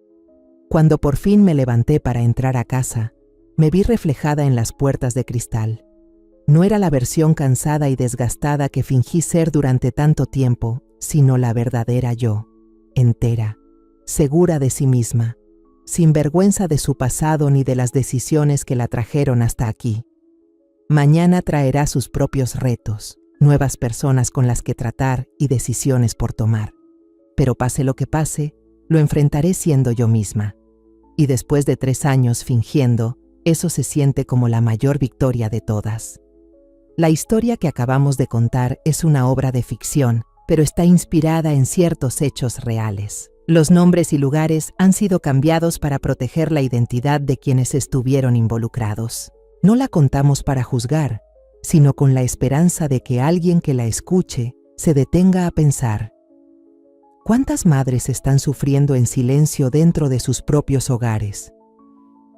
Cuando por fin me levanté para entrar a casa, me vi reflejada en las puertas de cristal. No era la versión cansada y desgastada que fingí ser durante tanto tiempo, sino la verdadera yo, entera, segura de sí misma, sin vergüenza de su pasado ni de las decisiones que la trajeron hasta aquí. Mañana traerá sus propios retos, nuevas personas con las que tratar y decisiones por tomar. Pero pase lo que pase, lo enfrentaré siendo yo misma. Y después de 3 años fingiendo, eso se siente como la mayor victoria de todas. La historia que acabamos de contar es una obra de ficción, pero está inspirada en ciertos hechos reales. Los nombres y lugares han sido cambiados para proteger la identidad de quienes estuvieron involucrados. No la contamos para juzgar, sino con la esperanza de que alguien que la escuche se detenga a pensar: ¿cuántas madres están sufriendo en silencio dentro de sus propios hogares?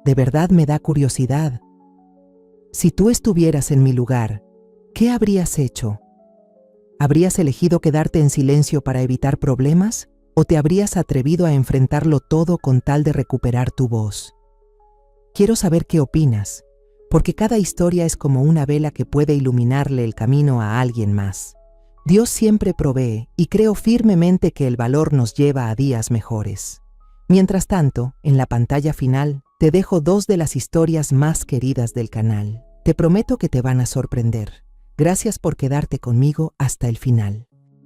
De verdad me da curiosidad. Si tú estuvieras en mi lugar, ¿qué habrías hecho? ¿Habrías elegido quedarte en silencio para evitar problemas o te habrías atrevido a enfrentarlo todo con tal de recuperar tu voz? Quiero saber qué opinas, porque cada historia es como una vela que puede iluminarle el camino a alguien más. Dios siempre provee y creo firmemente que el valor nos lleva a días mejores. Mientras tanto, en la pantalla final, te dejo 2 de las historias más queridas del canal. Te prometo que te van a sorprender. Gracias por quedarte conmigo hasta el final.